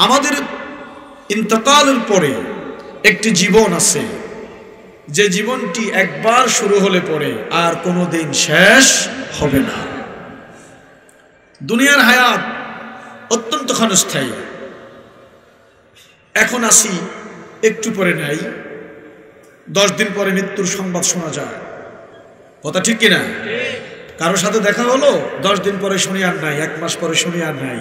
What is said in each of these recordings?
আমাদের ইন্তেকালের পরে একটি জীবন আছে, যে জীবনটি একবার শুরু হলে পরে আর কোনোদিন শেষ হবে না। দুনিয়ার হায়াত অত্যন্ত ক্ষণস্থায়ী। এখন আসি, একটু পরে নাই, 10 দিন পরে মৃত্যুর সংবাদ শোনা যায়। কথা ঠিক কিনা? কারোর সাথে দেখা হলো, 10 দিন পরে শুনি আর নাই, 1 মাস পরে শুনি আর নাই,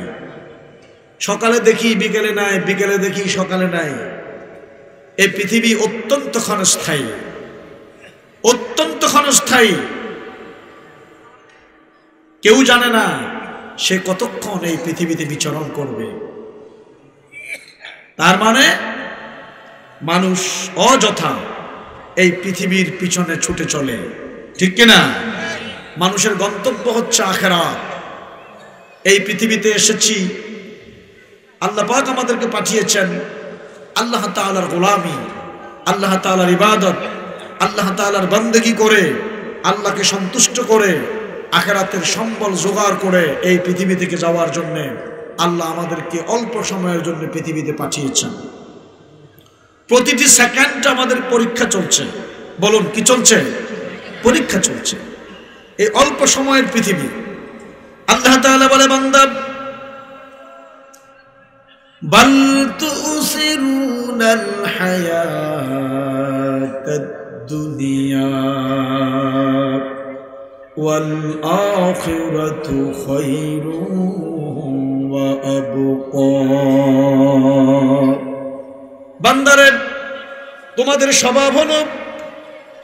সকালে দেখি বিকেলে নাই, বিকেলে দেখি সকালে নাই। এই পৃথিবী অত্যন্ত ক্ষণস্থায়ী, অত্যন্ত ক্ষণস্থায়ী। কেউ জানে না সে কতক্ষণ এই পৃথিবীতে বিচরণ করবে। তার মানে মানুষ অযথা এই পৃথিবীর পিছনে ছুটে চলে, ঠিক কিনা? মানুষের গন্তব্য হচ্ছে আখিরাত। এই পৃথিবীতে এসেছি, আল্লাহ পাক আমাদেরকে পাঠিয়েছেন আল্লাহ তাআলার গোলামি, আল্লাহ তাআলার ইবাদত, আল্লাহ তাআলার বান্দেগি করে, আল্লাহকে সন্তুষ্ট করে আখিরাতের সম্বল জোগাড় করে এই পৃথিবী থেকে যাওয়ার জন্য আল্লাহ আমাদেরকে অল্প সময়ের জন্য পৃথিবীতে পাঠিয়েছেন। প্রতিটি সেকেন্ড আমাদের পরীক্ষা চলছে। বলুন, কি চলছে? পরীক্ষা চলছে। এই অল্প সময়ের পৃথিবী। আল্লাহ তাআলা বলে, বান্দা, বাল তুসিরুনাল হায়াতাদ দুনিয়া ওয়াল আখিরাতু খায়রুন ওয়া আবকা। বান্দারে, তোমাদের স্বভাব হলো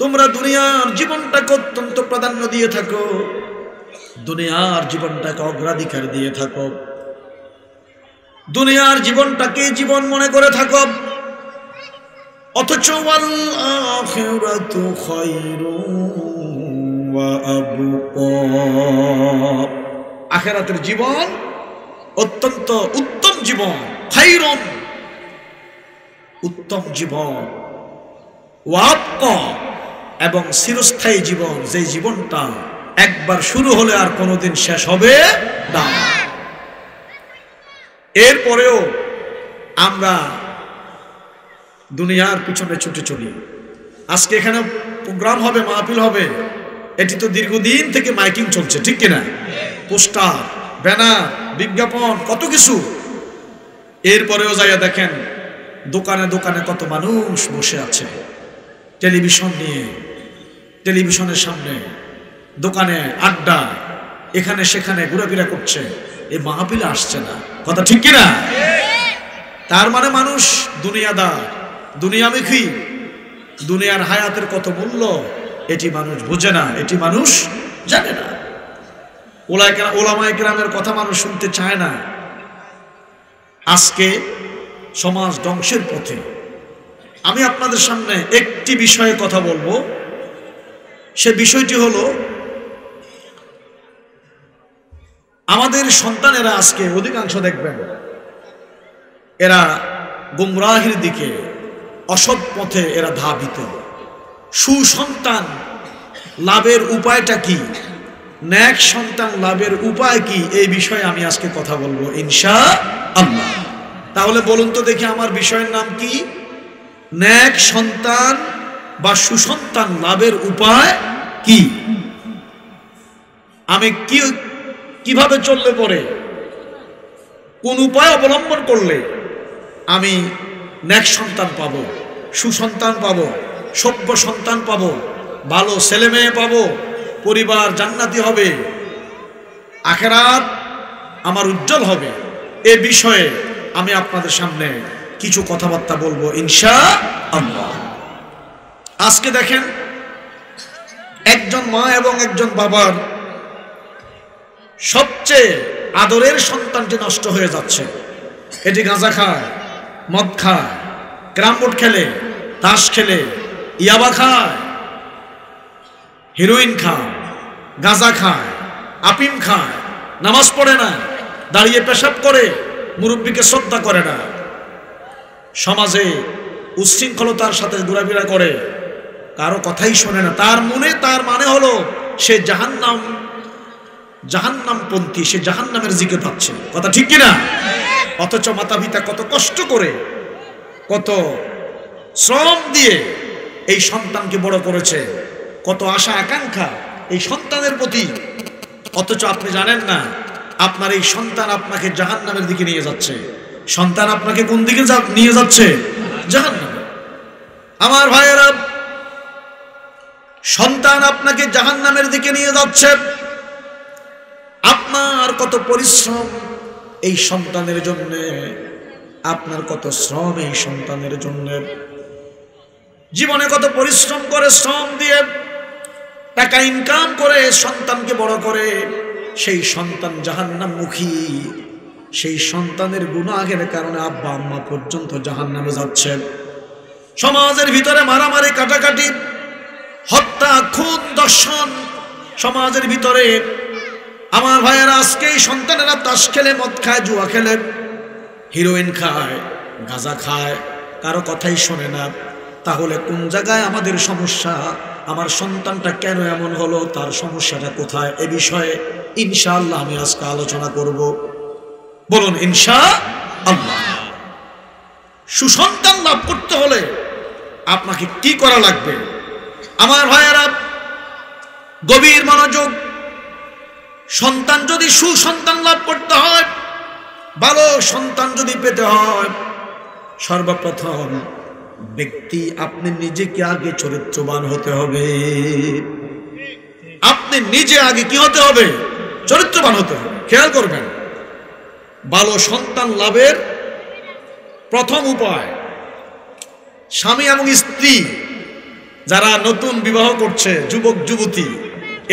তোমরা দুনিয়ার জীবনটাকে অত্যন্ত প্রাধান্য দিয়ে থাকো, দুনিয়ার জীবনটাকে অগ্রাধিকার দিয়ে থাকো, দুনিয়ার জীবনটাকে জীবন মনে করে থাকো, অথচ ওয়াল আখিরাতু খায়রুন ওয়া আবকা, আখিরাতের জীবন অত্যন্ত উত্তম জীবন, খায়রুন উত্তম জীবন, ওয়া আবকা এবং চিরস্থায়ী জীবন, যে জীবনটা একবার শুরু হলে আর কোনোদিন শেষ হবে না। এরপরেও আমরা দুনিয়ার পিছনে ছুটে চলি। আজকে এখানে প্রোগ্রাম হবে, মাহফিল হবে, এটি তো দীর্ঘদিন থেকে মাইকিং চলছে, ঠিক কিনা? পোস্টার, ব্যানার, বিজ্ঞাপন, কত কিছু। এরপরেও যাইয়া দেখেন দোকানে দোকানে কত মানুষ বসে আছে টেলিভিশন নিয়ে, টেলিভিশনের সামনে, দোকানে আড্ডা, এখানে সেখানে ঘোরাফেরা করছে, এই মাহফিলে আসছে না। কথা ঠিক কিনা? তার মানে মানুষ দুনিয়াদার, দুনিয়ামুখী। দুনিয়ার হায়াতের কত মূল্য এটি মানুষ বোঝে না, এটি মানুষ জানে না। ওলামায়ে কেরামের কথা মানুষ শুনতে চায় না। আজকে সমাজ ধ্বংসের পথে। আমি আপনাদের সামনে একটি বিষয়ে কথা বলবো। সে বিষয়টি হলো, আমাদের সন্তানেরা আজকে অধিকাংশ দেখবেন এরা গুমরাহির দিকে, অসৎ পথে এরা ধাবিত। সুসন্তান লাভের উপায়টা কি, নেক সন্তান লাভের উপায় কি, এই বিষয়ে আমি আজকে কথা বলবো ইনশাআল্লাহ। তাহলে বলুন তো দেখি, আমার বিষয়ের নাম কি? নেক সন্তান বা সুসন্তান লাভের উপায় কি? আমি কিভাবে চললে পরে, কোন উপায় অবলম্বন করলে আমি নেক সন্তান পাবো, সুসন্তান পাবো, সভ্য সন্তান পাবো, ভালো ছেলে মেয়ে পাবো, পরিবার জান্নাতি হবে, আখিরাত আমার উজ্জ্বল হবে, এ বিষয়ে আমি আপনাদের সামনে কিছু কথাবার্তা বলবো ইনশাআল্লাহ। আজকে দেখেন, একজন মা এবং একজন বাবার সবচেয়ে আদরের সন্তানটি নষ্ট হয়ে যাচ্ছে। এটি গাঁজা খায়, মদ খায়, ক্যারাম বোর্ড খেলে, তাস খেলে, ইয়াবা খায়, হিরোইন খায়, গাঁজা খায়, আফিম খায়, নামাজ পড়ে না, দাঁড়িয়ে পেশাব করে, মুরব্বীকে শ্রদ্ধা করে না, সমাজে উচ্ছৃঙ্খলতার সাথে ঘোরাফেরা করে, কারো কথাই শোনে না। তার মানে হলো সে জাহান্নামপন্থী, সে জাহান্নামের দিকে যাচ্ছে। কথা ঠিক কিনা? অথচ মাতা পিতা কত কষ্ট করে, কত শ্রম দিয়ে এই সন্তানকে বড় করেছে, কত আশা আকাঙ্ক্ষা এই সন্তানের প্রতি, অথচ আপনি জানেন না আপনার এই সন্তান আপনাকে জাহান্নামের দিকে নিয়ে যাচ্ছে। সন্তান আপনাকে কোন দিকে নিয়ে যাচ্ছে? জাহান্নামে। আমার ভাইয়েরা, সন্তান আপনাকে জাহান্নামের দিকে নিয়ে যাচ্ছে। আপনার কত পরিশ্রম এই সন্তানের জন্য, আপনার কত শ্রম এই সন্তানের জন্য, জীবনে কত পরিশ্রম করে শ্রম দিয়ে টাকা ইনকাম করে সন্তানকে বড় করে, সেই সন্তান জাহান্নামমুখী। সেই সন্তানের গুনাহের কারণে আব্বা আম্মা পর্যন্ত জাহান্নামে যাচ্ছে। সমাজের ভিতরে মারামারি, কাটাকাটি, হত্যা, খুন, দর্শন সমাজের ভিতরে। আমার ভাইয়েরা, আজকে এই সন্তানেরা তাস খেলে, মদ খায়, জুয়া খেলে, হিরোইন খায়, গাঁজা খায়, কারো কথাই শোনে না। তাহলে কোন জায়গায় আমাদের সমস্যা? আমার সন্তানটা কেন এমন হলো, তার সমস্যাটা কোথায়? এ বিষয়ে ইনশাআল্লাহ আমি আজকে আলোচনা করব। বলুন ইনশাআল্লাহ। সুসন্তান লাভ করতে হলে আপনাকে কি করা লাগবে? আমার ভাইয়েরা, গভীর মনোযোগ। সন্তান যদি সুসন্তান লাভ করতে হয়, ভালো সন্তান যদি পেতে হয়, সর্বপ্রথম ব্যক্তি আপনি নিজেকে আগে চরিত্রবান হতে হবে। আপনি নিজে আগে কি হতে হবে? চরিত্রবান হতে হবে। খেয়াল করবেন, ভালো সন্তান লাভের প্রথম উপায়, স্বামী এবং স্ত্রী যারা নতুন বিবাহ করছে, যুবক যুবতী,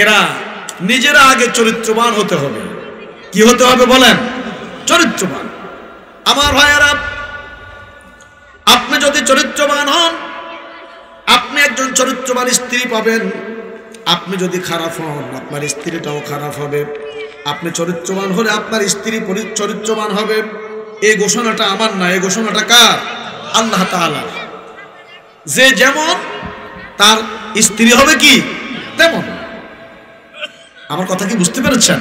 এরা নিজেরা আগে চরিত্রবান হতে হবে। কি হতে হবে বলেন? চরিত্রবান। আমার ভাইয়েরা, আপনি যদি চরিত্রবান হন, আপনি একজন চরিত্রবান স্ত্রী পাবেন। আপনি যদি খারাপ হন, আপনার স্ত্রীটাও খারাপ হবে। আপনি চরিত্রবান হলে আপনার স্ত্রী চরিত্রবান হবে। এই ঘোষণাটা আমার না, এই ঘোষণাটা কার? আল্লাহ তাআলা। যে যেমন তার স্ত্রী হবে কি তেমন। আমার কথা কি বুঝতে পেরেছেন?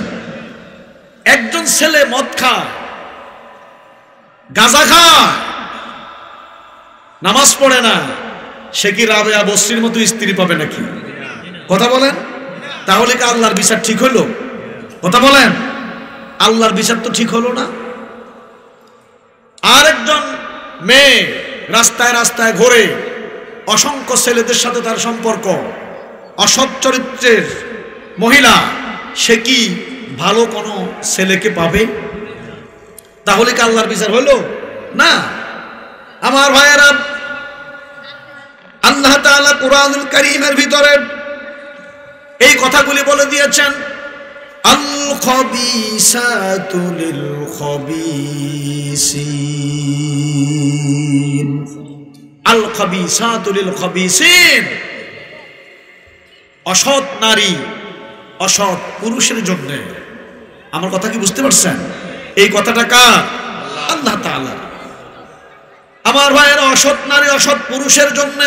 একজন ছেলে মদ খায়, গাঁজা খায়, নামাজ পড়ে না, সে কি রাবেয়া বসরির মতো স্ত্রী পাবে নাকি? কথা বলেন। তাহলে কি আল্লাহর বিচার ঠিক হলো? কথা বলেন। আল্লাহর বিচার তো ঠিক হলো না। আর একজন মেয়ে রাস্তায় রাস্তায় ঘোরে, অসংখ্য ছেলেদের সাথে তার সম্পর্ক, অসৎ চরিত্রের মহিলা, সে কি ভালো কোনো ছেলেকে পাবে? তাহলে কি আল্লাহর বিচার হলো না? আমার ভাইয়েরা, আল্লাহ তাআলা কুরআনুল কারীমের ভিতরে এই কথাগুলি বলে দিয়েছেন, আল খাবিসাতু লিল খাবিসিন, আল খাবিসাতু লিল খাবিসিন। অসৎ নারী অসৎ পুরুষের জন্য। আমার কথা কি বুঝতে পারছেন? এই কথাটা কার? আল্লাহ তাআলা। আমার ভাইয়েরা, অসৎ নারী অসৎ পুরুষের জন্য।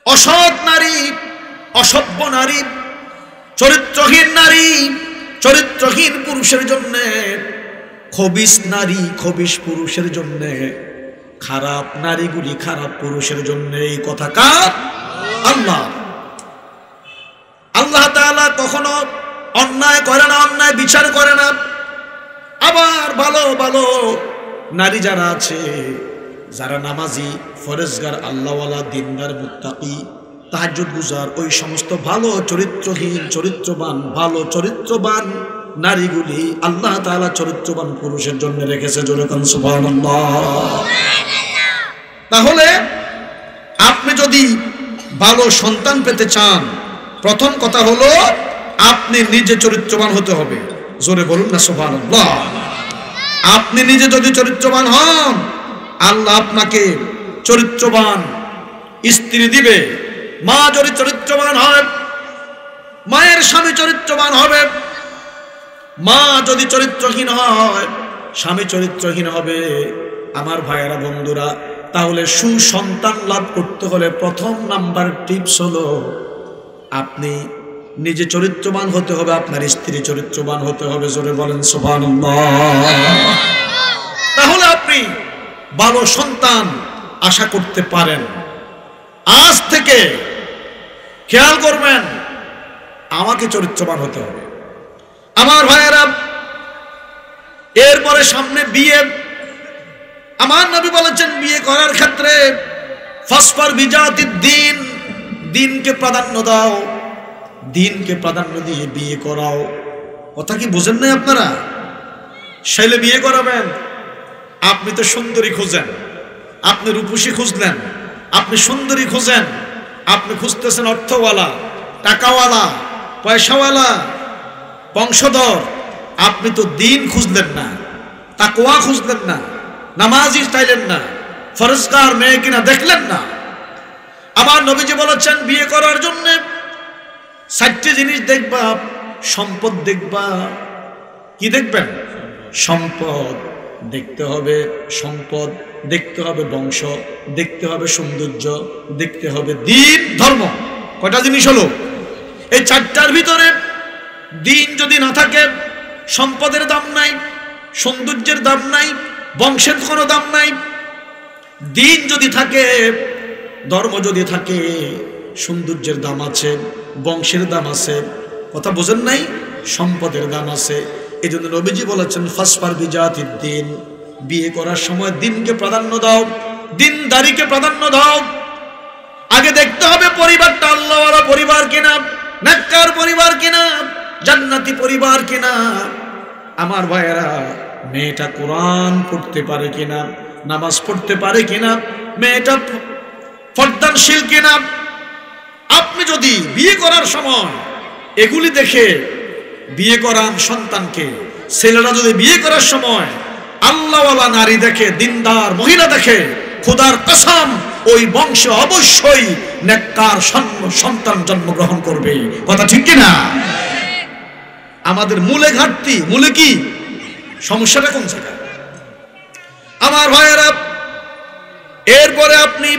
অসৎ নারী, অসভ্য নারী, চরিত্রহীন নারী, চরিত্রহীন পুরুষের জন্য। খবিস নারী খবিস পুরুষের জন্য। খারাপ নারীগুলি খারাপ পুরুষের জন্য। এই কথা কার? আল্লাহ। আল্লাহ তাআলা কখনো অন্যায় করে না, অন্যায় বিচার করে না। আবার ভালো ভালো নারী যারা আছে, যারা নামাজি, ফরজগার, আল্লাহওয়ালা, দিনদার, মুত্তাকি, তাহাজ্জুদ গুজার, ওই সমস্ত ভালো চরিত্রহীন, চরিত্রবান, ভালো চরিত্রবান নারীগুলি আল্লাহ তাআলা চরিত্রবান পুরুষের জন্য রেখেছে। জোরে কোন সুবহানাল্লাহ। তাহলে আপনি যদি ভালো সন্তান পেতে চান, প্রথম কথা হলো আপনি নিজে চরিত্রবান হতে হবে। জোরে বলুন না সুবহানাল্লাহ। আপনি নিজে যদি চরিত্রবান হন, আল্লাহ আপনাকে চরিত্রবান স্ত্রী দিবে। মা যদি চরিত্রবান হয়, মায়ের স্বামী চরিত্রবান হবে। মা যদি চরিত্রহীন হয়, স্বামী চরিত্রহীন হবে। আমার ভাইয়েরা, বন্ধুরা, তাহলে সুসন্তান লাভ করতে হলে প্রথম নাম্বার টিপস হলো আপনি নিজে চরিত্রবান হতে হবে, আপনার স্ত্রী চরিত্রবান হতে হবে। জোরে বলেন সুবহানাল্লাহ। তাহলে আপনি ভালো সন্তান আশা করতে পারেন। আজ থেকে খেয়াল করবেন, আমাকে চরিত্রবান হতে হবে। আমার ভাইয়েরা, এরপরে সামনে বিয়ে। আমার নবী বলেছেন বিয়ে করার ক্ষেত্রে ফাসফার বিজাতিদ দ্বীন, দ্বীনকে প্রাধান্য দাও, দ্বীনকে প্রাধান্য দিয়ে বিয়ে করাও। কথা কি বুঝেন নাই আপনারা? ছেলে বিয়ে করাবেন, আপনি তো সুন্দরী খোঁজেন, আপনি রূপসী খুঁজলেন, আপনি সুন্দরী খোঁজেন, আপনি খুঁজতেছেন অর্থওয়ালা, টাকাওয়ালা, পয়সাওয়ালা, বংশধর। আপনি তো দ্বীন খুঁজলেন না, তাকওয়া খুঁজলেন না, নামাজি চাইলেন না, ফরজগার মেয়ে কিনা দেখলেন না। আমার নবীজি বলেছেন বিয়ে করার জন্য 4টি জিনিস দেখবা। সম্পদ দেখবা। কি দেখবেন? সম্পদ দেখতে হবে, সম্পদ দেখতে হবে, বংশ দেখতে হবে, সৌন্দর্য দেখতে হবে, দ্বীন ধর্ম। কয়টা জিনিস হলো? এই 4টার ভিতরে দ্বীন যদি না থাকে, সম্পদের দাম নাই, সৌন্দর্যের দাম নাই, বংশের কোনো দাম নাই। দ্বীন যদি থাকে, ধর্ম যদি থাকে, সৌন্দর্যের দাম আছে, বংশের দাম আছে। কথা বোঝেন নাই? সম্পদের দাম আছে। এই জন্য নবীজি বলেছেন ফাসফার বিজাতিদ দ্বীন, বিয়ে করার সময় দ্বীনকে প্রাধান্য দাও, দ্বীনদারিকে প্রাধান্য দাও। আগে দেখতে হবে পরিবারটা আল্লাহওয়ালা পরিবার কিনা, নেককার পরিবার কিনা, জান্নাতি পরিবার কিনা। আমার ভাইয়েরা, মেয়েটা কোরআন পড়তে পারে কিনা, নামাজ পড়তে পারে কিনা, মেয়েটা পর্দানশীল কিনা। আপনি যদি বিয়ে করার সময় এগুলি দেখে বিয়ে করান সন্তানকে, ছেলেরা যদি বিয়ে করার সময় আল্লাহওয়ালা নারী দেখে, দিনদার মহিলা দেখে, খোদার কসম ওই বংশে অবশ্যই নেককার সন্তান জন্মগ্রহণ করবে। কথা ঠিক কিনা? আমাদের মূলে ঘাটতি, মূলে কি সমস্যাটা কোন জায়গায়? আমার ভাইয়েরা, এরপরে আপনি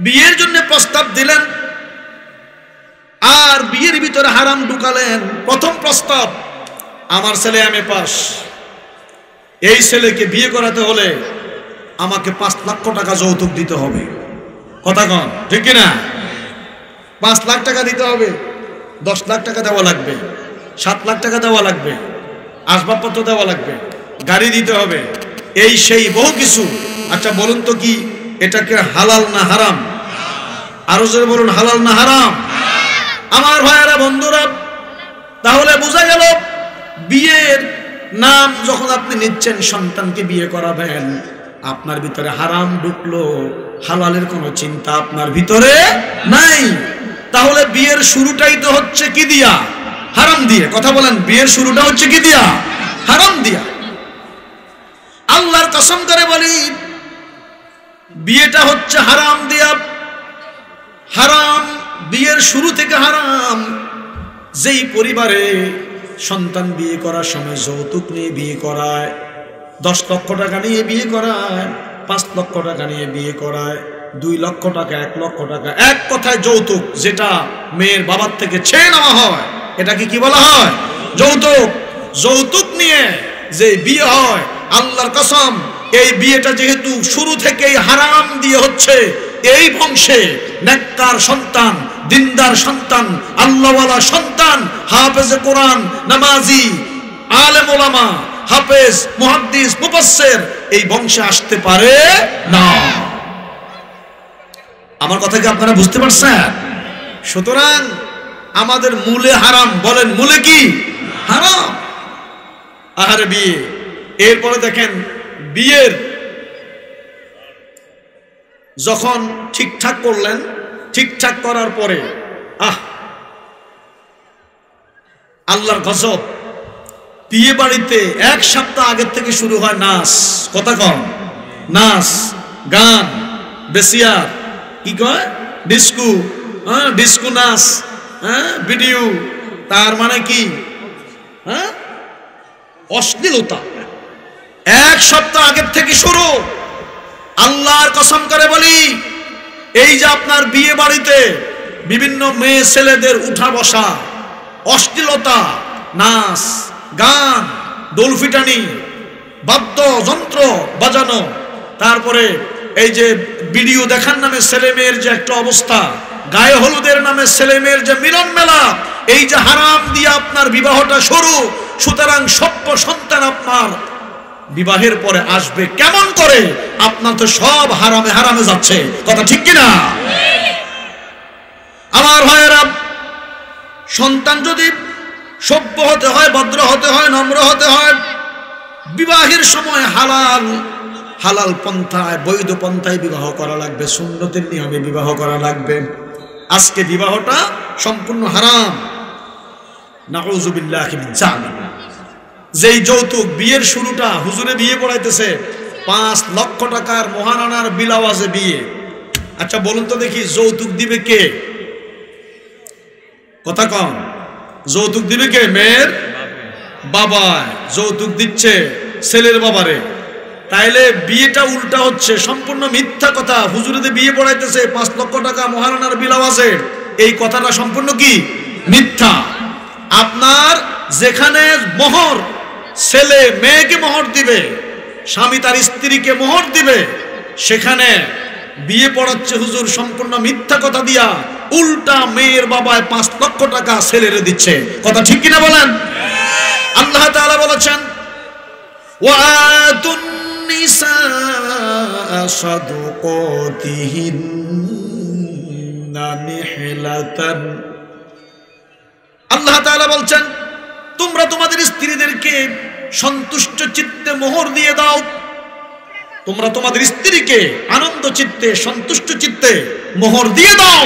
বিয়ের জন্য প্রস্তাব দিলেন, আর বিয়ের ভিতরে হারাম ঢুকালেন। প্রথম প্রস্তাব, আমার ছেলে এমএ পাস, এই ছেলেকে বিয়ে করাতে হলে আমাকে 5 লক্ষ টাকা যৌতুক দিতে হবে। কথা কন ঠিক কিনা? 5 লাখ টাকা দিতে হবে, 10 লাখ টাকা দেওয়া লাগবে, 7 লাখ টাকা দেওয়া লাগবে, আসবাবপত্র দেওয়া লাগবে, গাড়ি দিতে হবে, এই সেই বহু কিছু। আচ্ছা বলুন তো, কি এটাকে হালাল না হারাম? আরো জোরে বলুন, হালাল না হারাম? আমার ভাইয়েরা, বন্ধুরা, তাহলে বোঝা গেল বিয়ের নাম যখন আপনি নিচ্ছেন, সন্তানকে বিয়ে করাবেন, আপনার ভিতরে হারাম ঢুকলো, হালালের কোনো চিন্তা আপনার ভিতরে নাই। তাহলে বিয়ের শুরুটাই তো হচ্ছে কি দিয়া? হারাম দিয়ে। কথা বলেন, বিয়ের শুরুটা হচ্ছে কি দিয়া? হারাম দিয়া। আল্লাহর কসম করে বলি, বিয়েটা হচ্ছে হারাম দিয়া। হারাম, বিয়ের শুরু থেকে হারাম। যেই পরিবারে সন্তান বিয়ে করার সময় যৌতুক নিয়ে বিয়ে করায়, 10 লক্ষ টাকা নিয়ে বিয়ে করায়, 5 লক্ষ টাকা নিয়ে বিয়ে করায়, 2 লক্ষ টাকা, 1 লক্ষ টাকা, এক কথায় যৌতুক, যেটা মেয়ের বাবার থেকে ছেড়ে নেওয়া হয়, এটাকে কি বলা হয়? যৌতুক। যৌতুক নিয়ে যে বিয়ে হয়, আল্লাহর কসম, এই বিয়েটা যেহেতু শুরু থেকেই হারাম দিয়ে হচ্ছে, এই বংশে নেককার সন্তান, দিনদার সন্তান, আল্লাহওয়ালা সন্তান, হাফেজে কোরআন, নামাজি, আলেম ওলামা, হাফেজ, মুহাদ্দিস, মুফাসসির এই বংশে আসতে পারে না। আমার কথা কি আপনারা বুঝতে পারছেন? সুতরাং আমাদের মূলে হারাম। বলেন, মূলে কি হারাম? আহারে বিয়ে। এরপরে দেখেন, বিয়ের যখন ঠিকঠাক করলেন, ঠিকঠাক করার পরে আল্লাহর গজব, বিয়ে বাড়িতে 1 সপ্তাহ আগের থেকে শুরু হয় নাচ। কথা কম, নাচ, গান, বেসিয়ার, কি কয়, ডিস্কো, ডিস্কো নাচ, ভিডিও। তার মানে কি? অশ্লীলতা। 1 সপ্তাহ আগের থেকে শুরু। আল্লাহর কসম করে বলি, এই যে আপনার বিয়ে বাড়িতে বিভিন্ন মেয়ে ছেলেদের উঠা বসা, অশ্লীলতা, নাচ গান, ডোলফিটানি, বাদ্যযন্ত্র বাজানো, তারপরে এই যে ভিডিও দেখার নামে ছেলে মেয়ের যে একটা অবস্থা, গায়ে হলুদের নামে ছেলে মেয়ের যে মিলন মেলা, এই যে হারাম দিয়ে আপনার বিবাহটা শুরু। সুতরাং সভ্য সন্তান আপনার বিবাহের পরে আসবে কেমন করে? আপনার তো সব হারামে হারামে যাচ্ছে, কথা ঠিক কিনা? আমার ভাইয়েরা, সন্তান যদি সভ্য হতে হয়, ভদ্র হতে হয়, নম্র হতে হয়, বিবাহের সময় হালাল পন্থায়, বৈধ পন্থায় বিবাহ করা লাগবে, সুন্নতের নিয়মে বিবাহ করা লাগবে। আজকে বিবাহটা সম্পূর্ণ হারাম, নাউযুবিল্লাহি মিন যালিক। যেই যৌতুক, বিয়ের শুরুটা, হুজুরে বিয়ে পড়াইতেছে 5 লক্ষ টাকার মহারানার বিলাওয়াজে বিয়ে। আচ্ছা বলুন তো দেখি, যৌতুক দিবে কে? কথা কম। যৌতুক দিবে কে? মেয়ের বাবা যৌতুক দিচ্ছে ছেলের বাবারে। তাইলে বিয়েটা উল্টা হচ্ছে, সম্পূর্ণ মিথ্যা কথা। হুজুরেদের বিয়ে পড়াইতেছে 5 লক্ষ টাকা মহারানার বিলাওয়াজে, এই কথাটা সম্পূর্ণ কি? মিথ্যা। আপনার যেখানে মোহর, ছেলে মেয়েকে মোহর দিবে, স্বামী তার স্ত্রীকে মোহর দিবে, সেখানে বিয়ে পড়াচ্ছে হুজুর সম্পূর্ণ মিথ্যা কথা দিয়া, উল্টা মেয়ের বাবায় 5 লক্ষ টাকা ছেলেরে দিচ্ছে, কথা ঠিক কিনা বলেন? আল্লাহ তাআলা বলেছেন, ওয়াতুন নিসা সাদুকাতিহিন্না নিহলাতান। আল্লাহ তাআলা বলছেন, তোমরা তোমাদের স্ত্রীদেরকে সন্তুষ্ট চিত্তে মোহর দিয়ে দাও। তোমরা তোমাদের স্ত্রীকে আনন্দ চিত্তে, সন্তুষ্ট চিত্তে মোহর দিয়ে দাও।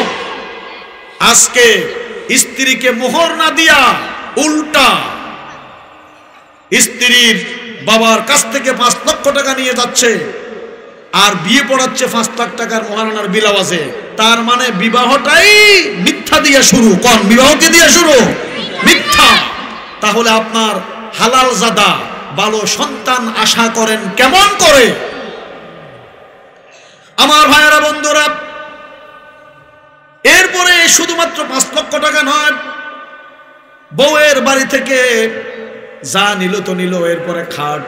আজকে স্ত্রীকে মোহর না দিয়া উল্টা স্ত্রীর বাবার কাছ থেকে 5 লক্ষ টাকা নিয়ে যাচ্ছে আর বিয়ে পড়াচ্ছে 5 লাখ টাকার মহারানার বিলাওয়াজে। তার মানে বিবাহটাই মিথ্যা দিয়ে শুরু। কোন বিবাহকে দিয়ে শুরু? মিথ্যা। তাহলে আপনার হালাল জাদা ভালো সন্তান আশা করেন কেমন করে? আমার ভাইয়েরা, বন্ধুরা, এরপরে শুধুমাত্র 5 লক্ষ টাকা নয়, বউয়ের বাড়ি থেকে যা নিল তো নিল, এরপরে খাট,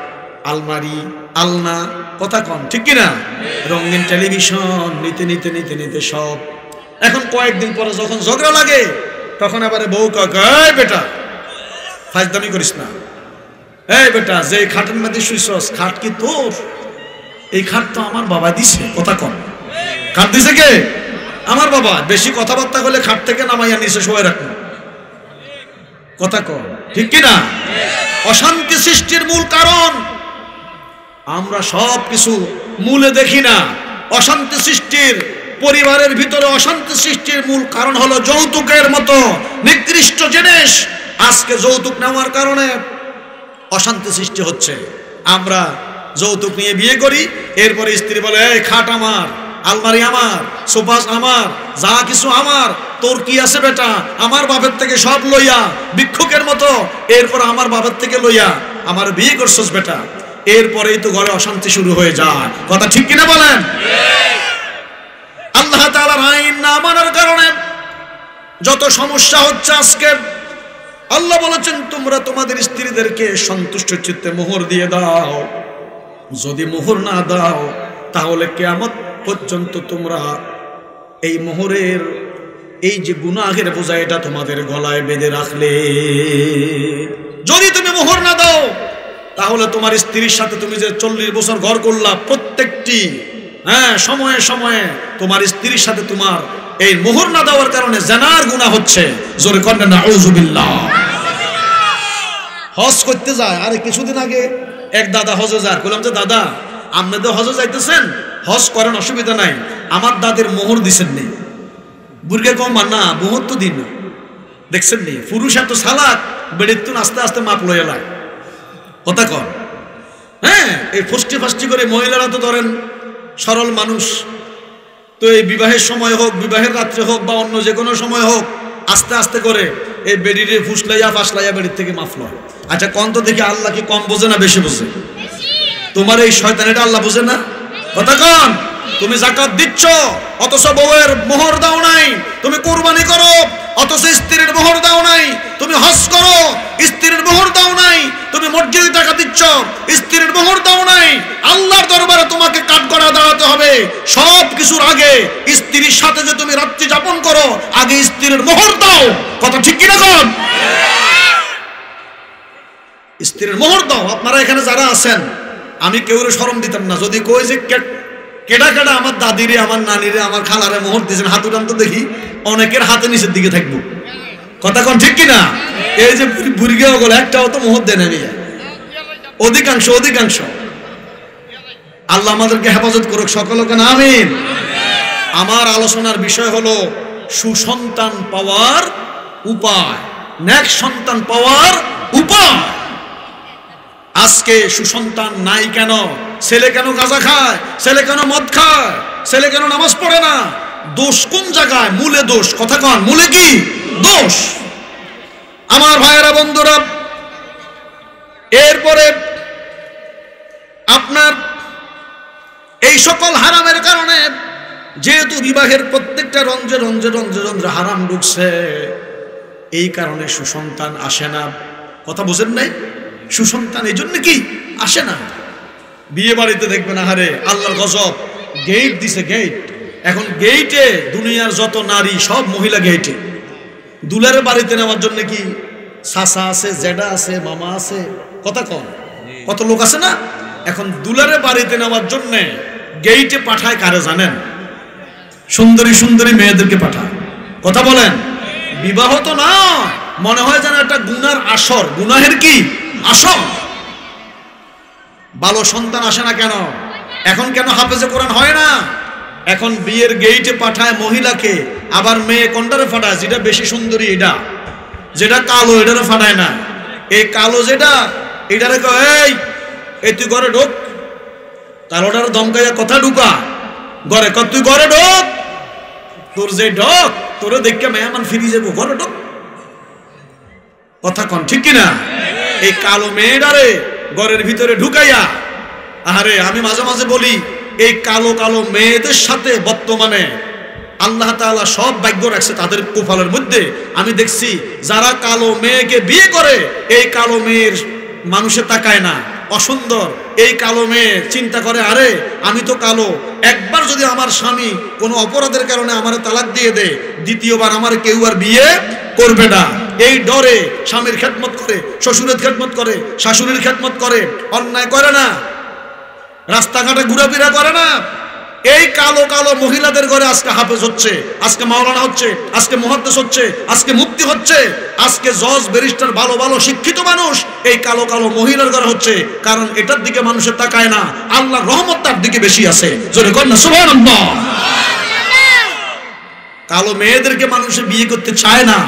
আলমারি, আলনা, কথা কন ঠিক কিনা, রঙিন টেলিভিশন নিতে নিতে নিতে নিতে সব। এখন কয়েকদিন পরে যখন ঝগড়া লাগে, তখন আবার বউ কয়, বেটা ফাজদামি করিস না, এই বেটা যে খাটের মধ্যে শুইছস, খাট কি তোর? এই খাট তো আমার বাবা দিছে, কথা কন। খাট দিছে কে? আমার বাবা। বেশি কথাবার্তা করলে খাট থেকে নামাইয়া নিচে শোয়ে রাখুন, কথা কন ঠিক কিনা? অশান্তি সৃষ্টির মূল কারণ আমরা সব কিছু মূলে দেখি না। অশান্তি সৃষ্টির, পরিবারের ভিতরে অশান্তি সৃষ্টির মূল কারণ হলো যৌতুকের মতো নিকৃষ্ট জিনিস। আজকে যৌতুক নেওয়ার কারণে অশান্তি সৃষ্টি হচ্ছে। আমরা যৌতুক নিয়ে বিয়ে করি, এরপরে স্ত্রী বলে, এই খাট আমার, আলমারি আমার, সোফা আমার, যা কিছু আমার, তোর কি আছে বেটা? আমার বাপের থেকে সব লইয়া ভিক্ষুকের মতো, এরপর আমার বাপের থেকে লইয়া আমার বিয়ে করছস বেটা। এরপরেই তো ঘরে অশান্তি শুরু হয়ে যায়, কথা ঠিক কিনা বলেন? আল্লাহ তাআলার আইন না মানার কারণে যত সমস্যা হচ্ছে আজকে। আল্লাহ বলেছেন, তোমরা তোমাদের স্ত্রীদেরকে সন্তুষ্ট চিত্তে মোহর দিয়ে দাও। যদি মোহর না দাও, তাহলে কিয়ামত পর্যন্ত তোমরা এই মোহরের এই যে গুনাহের বোঝা, এটা তোমাদের গলায় বেঁধে রাখলে। যদি তুমি মোহর না দাও, তাহলে তোমার স্ত্রীর সাথে তুমি যে 40 বছর ঘর করলা, প্রত্যেকটি সময়ে সময়ে তোমার স্ত্রীর সাথে তোমার এই মোহর না দেওয়ার কারণে জিনার গুনাহ হচ্ছে। জোরে করেন নাউযুবিল্লাহ। হজ করতে যায়, আরে কিছুদিন আগে এক দাদা হজে যায়, বললাম যে দাদা আপনি তো হজে যাইতেছেন, হজ করেন অসুবিধা নাই, আমার দাদের মোহর দিছেন নেই। বুড়গে কম না, মোহর তো দিন দেখছেন নি। পুরুষ এত সালাক, বেড়ির তো আস্তে আস্তে মাপ লয়ে লাগে, কথা কর। এই ফষ্টি ফাষ্টি করে মহিলারা তো ধরেন সরল মানুষ, তো এই বিবাহের সময় হোক, বিবাহের রাত্রে হোক, বা অন্য যে কোনো সময় হোক, আস্তে আস্তে করে এই বেড়িরে ফুসলাইয়া ফাসলাইয়া বেড়ির থেকে মাফ লয়। আচ্ছা কন তো দেখি, আল্লাহ কি কম বোঝে না বেশি বোঝে? তোমার এই শয়তানিটা আল্লাহ বোঝে না, কথা কন। তুমি যাকাত দিচ্ছ অথচ বউয়ের মোহর দাও নাই, তুমি কুরবানি করো অথচ স্ত্রীর মোহর দাও নাই, তুমি হজ করো স্ত্রীর মোহর দাও নাই, তুমি মসজিদে টাকা দিচ্ছ স্ত্রীর মোহর দাও নাই, আল্লাহর দরবারে তোমাকে কাঠগড়া দাঁড়াতে হবে। সব কিছুর আগে স্ত্রীর সাথে যে তুমি রাত্রি যাপন করো, আগে স্ত্রীর মোহর দাও। কথা ঠিক কিনা কোন? স্ত্রীর মোহর দাও। আপনারা এখানে যারা আছেন, আমি কেউরে শরম দিতাম না যদি কই যে কেডা কেডা আমার দাদিরে, আমার নানিরে, আমার খালারে মোহর দিয়েছেন, হাত উঠান তো দেখি। অনেকের হাতে নিচের দিকে থাকবো। কথা কোন ঠিক কিনা? এই যে বুড়িগে গেল একটাও তো মোহর দেন আমি, অধিকাংশ অধিকাংশ। আল্লাহ আমাদেরকে হেফাজত করুক সকলকে না আমিন। আমার আলোচনার বিষয় হলো সুসন্তান পাওয়ার উপায়, নেক সন্তান পাওয়ার উপায়। আজকে সুসন্তান নাই কেন? ছেলে কেন গাঁজা খায়? ছেলে কেন মদ খায়? ছেলে কেন নামাজ পড়ে না? দোষ কোন জায়গায়? মূলে দোষ। কথা কন, মূলে কি দোষ? আমার ভাইয়েরা বন্ধুরা, এরপরে আপনার এই সকল হারামের কারণে যেহেতু বিবাহের প্রত্যেকটা রঞ্জে রঞ্জে রঞ্জে রঞ্জে হারাম ঢুকছে, এই কারণে সুসন্তান আসে না। কথা বুঝেন নাই? সুসন্তান এই জন্য কি আসে না। বিয়ে বাড়িতে দেখবেন আহারে আল্লাহর গজব, গেট দিছে গেট। এখন গেটে দুনিয়ার যত নারী সব মহিলা গেটে। দুলারে বাড়িতে নেওয়ার জন্য কি চাচা আছে, জেডা আছে, মামা আছে, কথা কম, কত লোক আছে না। এখন দুলারে বাড়িতে নেওয়ার জন্য গেটে পাঠায় কারে জানেন? সুন্দরী সুন্দরী মেয়েদেরকে পাঠায়। কথা বলেন, বিবাহ তো না, মনে হয় যেন একটা গুনার আসর, গুনাহের কি আসর। ভালো সন্তান আসে না কেন? এখন কেন হাফেজে কোরআন হয় না? এখন বিয়ের গেইটে পাঠায় মহিলাকে, আবার মেয়ে কোনটারে পাঠায়? যেটা বেশি সুন্দরী, এটা যেটা কালো এটারে পাঠায় না। এই কালো যেটা, এটারে এই তুই ঘরে ঢোক, কালোটার দমকাইয়া কথা ঢুকা ঘরে, তুই ঘরে ঢোক, তোর যে ঢোক তোরে দেখে মেহমান ফিরি যাবো, ঘরে ঢোক। কথা কন ঠিক কিনা? এই কালো মেয়েটারে ঘরের ভিতরে ঢুকাইয়া, আরে আমি মাঝে মাঝে বলি এই কালো কালো মেয়েদের সাথে বর্তমানে আল্লাহ তাআলা সব ভাগ্য রাখছে তাদের কপালের মধ্যে। আমি দেখছি যারা কালো মেয়েকে বিয়ে করে, এই কালো মেয়ের মানুষে তাকায় না, অসুন্দর। এই কালো মেয়ে চিন্তা করে আরে আমি তো কালো, একবার যদি আমার স্বামী কোনো অপরাধের কারণে আমার তালাক দিয়ে দেয়, দ্বিতীয়বার আমার কেউ আর বিয়ে করবে না। এই ডরে স্বামীর খেদমত করে, শ্বশুরের খেদমত করে, শাশুড়ির খেদমত করে, অন্যায় করে না, রাস্তাঘাটে ঘোরাফেরা করে না। এই কালো কালো মহিলাদের ঘরে আজকে হাফেজ হচ্ছে, আজকে মাওলানা হচ্ছে, আজকে মুহাদ্দিস হচ্ছে, আজকে মুফতি হচ্ছে, আজকে জজ ব্যারিস্টার ভালো ভালো শিক্ষিত মানুষ এই কালো কালো মহিলার ঘরে হচ্ছে। কারণ এটার দিকে মানুষের তাকায় না, আল্লাহর রহমত তার দিকে বেশি আছে। জোরে কর না সুবহানাল্লাহ। কালো মেয়েদেরকে মানুষে বিয়ে করতে চায় না,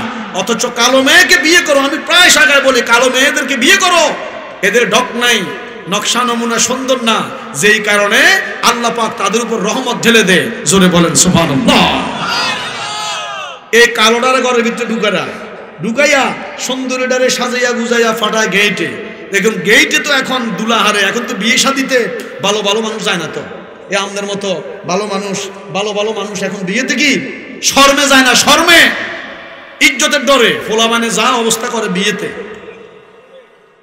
অথচ কালো মেয়েকে বিয়ে করো। আমি প্রায় শাখায় বলি কালো মেয়েদেরকে বিয়ে করো, এদের ডক নাই, নকশা নমুনা সুন্দর না, যেই কারণে আল্লাহ পাক তাদের উপর রহমত ঢেলে দেয়। জোরে বলেন সুবহানাল্লাহ। এই কালোটারে ঘরের ভিতরে ঢুকাইয়া সুন্দরীটারে সাজাইয়া গুজাইয়া ফাটায় গেইটে। দেখুন গেইটে তো এখন দুলাহারে, এখন তো বিয়ে শাদিতে ভালো ভালো মানুষ যায় না। তো এ আমাদের মতো ভালো মানুষ এখন বিয়েতে কি শর্মে যায় না, শর্মে ইজ্জতের ডরে ফোলা মানে যা অবস্থা করে বিয়েতে।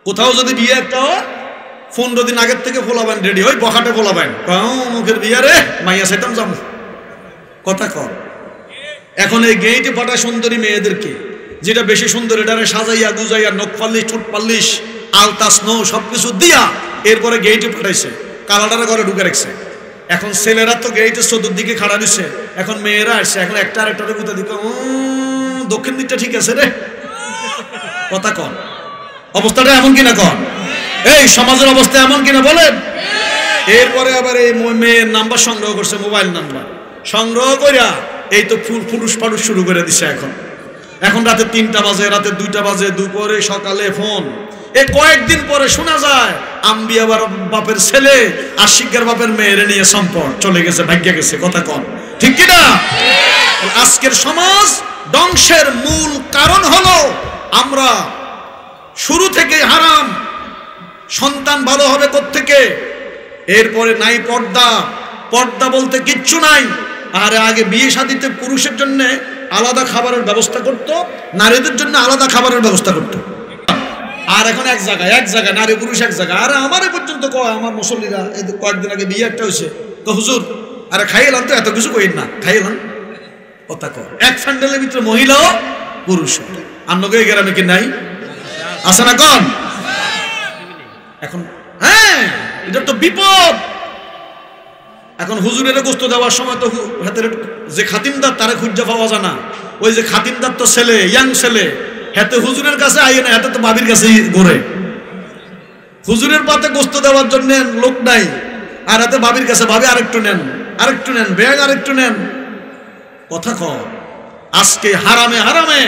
কোথাও যদি বিয়ে একটা 15 দিন আগের থেকে ফোলাবেন রেডি, ওই বখাটে ফোলাবেন, মুখের বিয়ে রে মাইয়া সেটাম যাবো। কথা কর। এখন এই গেইটে পাঠায় সুন্দরী মেয়েদেরকে, যেটা বেশি সুন্দর এটারে সাজাইয়া গুজাইয়া নখ পাল্লিশ, ঠোঁট পাল্লিশ, আলতা স্নো সবকিছু দিয়া এরপরে গেইটে পাঠাইছে, কালাটারে ঘরে ঢুকে রাখছে। এখন ছেলেরা তো গেইটের চতুর্দিকে খাড়া দিচ্ছে, এখন মেয়েরা আসছে, এখন একটা আরেকটারে গুতা দিকে দক্ষিণ দিকটা ঠিক আছে রে। কথা কর। অবস্থাটা এমন কিনা কর, এই সমাজের অবস্থা এমন কিনা বলেন। এরপরে আবার এই মেয়ের নাম্বার সংগ্রহ করছে, মোবাইল নাম্বার সংগ্রহ করিয়া এই তো ফুটুস ফাটুস শুরু করে দিচ্ছে। এখন রাতে 3টা বাজে, রাতে 2টা বাজে, দুপুরে সকালে ফোন। এই কয়েকদিন পরে শোনা যায় আম্বিয়া বাপের ছেলে আশিকের বাপের মেয়েরে নিয়ে সম্পর্ক চলে গেছে, ভাগ্যে গেছে। কথা কন ঠিক কিনা? আজকের সমাজ ধ্বংসের মূল কারণ হলো আমরা শুরু থেকে হারাম। সন্তান ভালো হবে কোত্থেকে? এরপরে নাই পর্দা, পর্দা বলতে কিচ্ছু নাই। আর আগে বিয়ে শাদীতে পুরুষের জন্য আলাদা খাবারের ব্যবস্থা করত, নারীদের জন্য আলাদা খাবারের ব্যবস্থা করত। আর এখন এক জায়গায় নারী পুরুষ এক জায়গায়। আর আমার পর্যন্ত কয় আমার মুসল্লিরা কয়েকদিন আগে বিয়ে একটা হয়েছে, তো হুজুর আরে খাইলাম তো এত কিছু কইন না, খাইলাম কথা কয় এক স্যান্ডেলের ভিতরে মহিলাও পুরুষ। আপনাকে এই গ্রামে কি নাই? আছে না কোন? এখন হ্যাঁ, এটা তো বিপদ। এখন হুজুরের গোস্ত দেওয়ার সময় তো হাতের যে খাতিমদার তারা খুঁজে পাওয়া যায় না। ওই যে খাতিমদার তো ছেলে, ইয়াং ছেলে, হাতে হুজুরের কাছে আইয়ে না, হাতে তো বাবির কাছে ঘুরে। হুজুরের পাতে গোস্ত দেওয়ার জন্য লোক নাই, আর হাতে বাবির কাছে, ভাবে আরেকটু নেন, ব্যাগ আরেকটু নেন। কথা কর, আজকে হারামে হারামে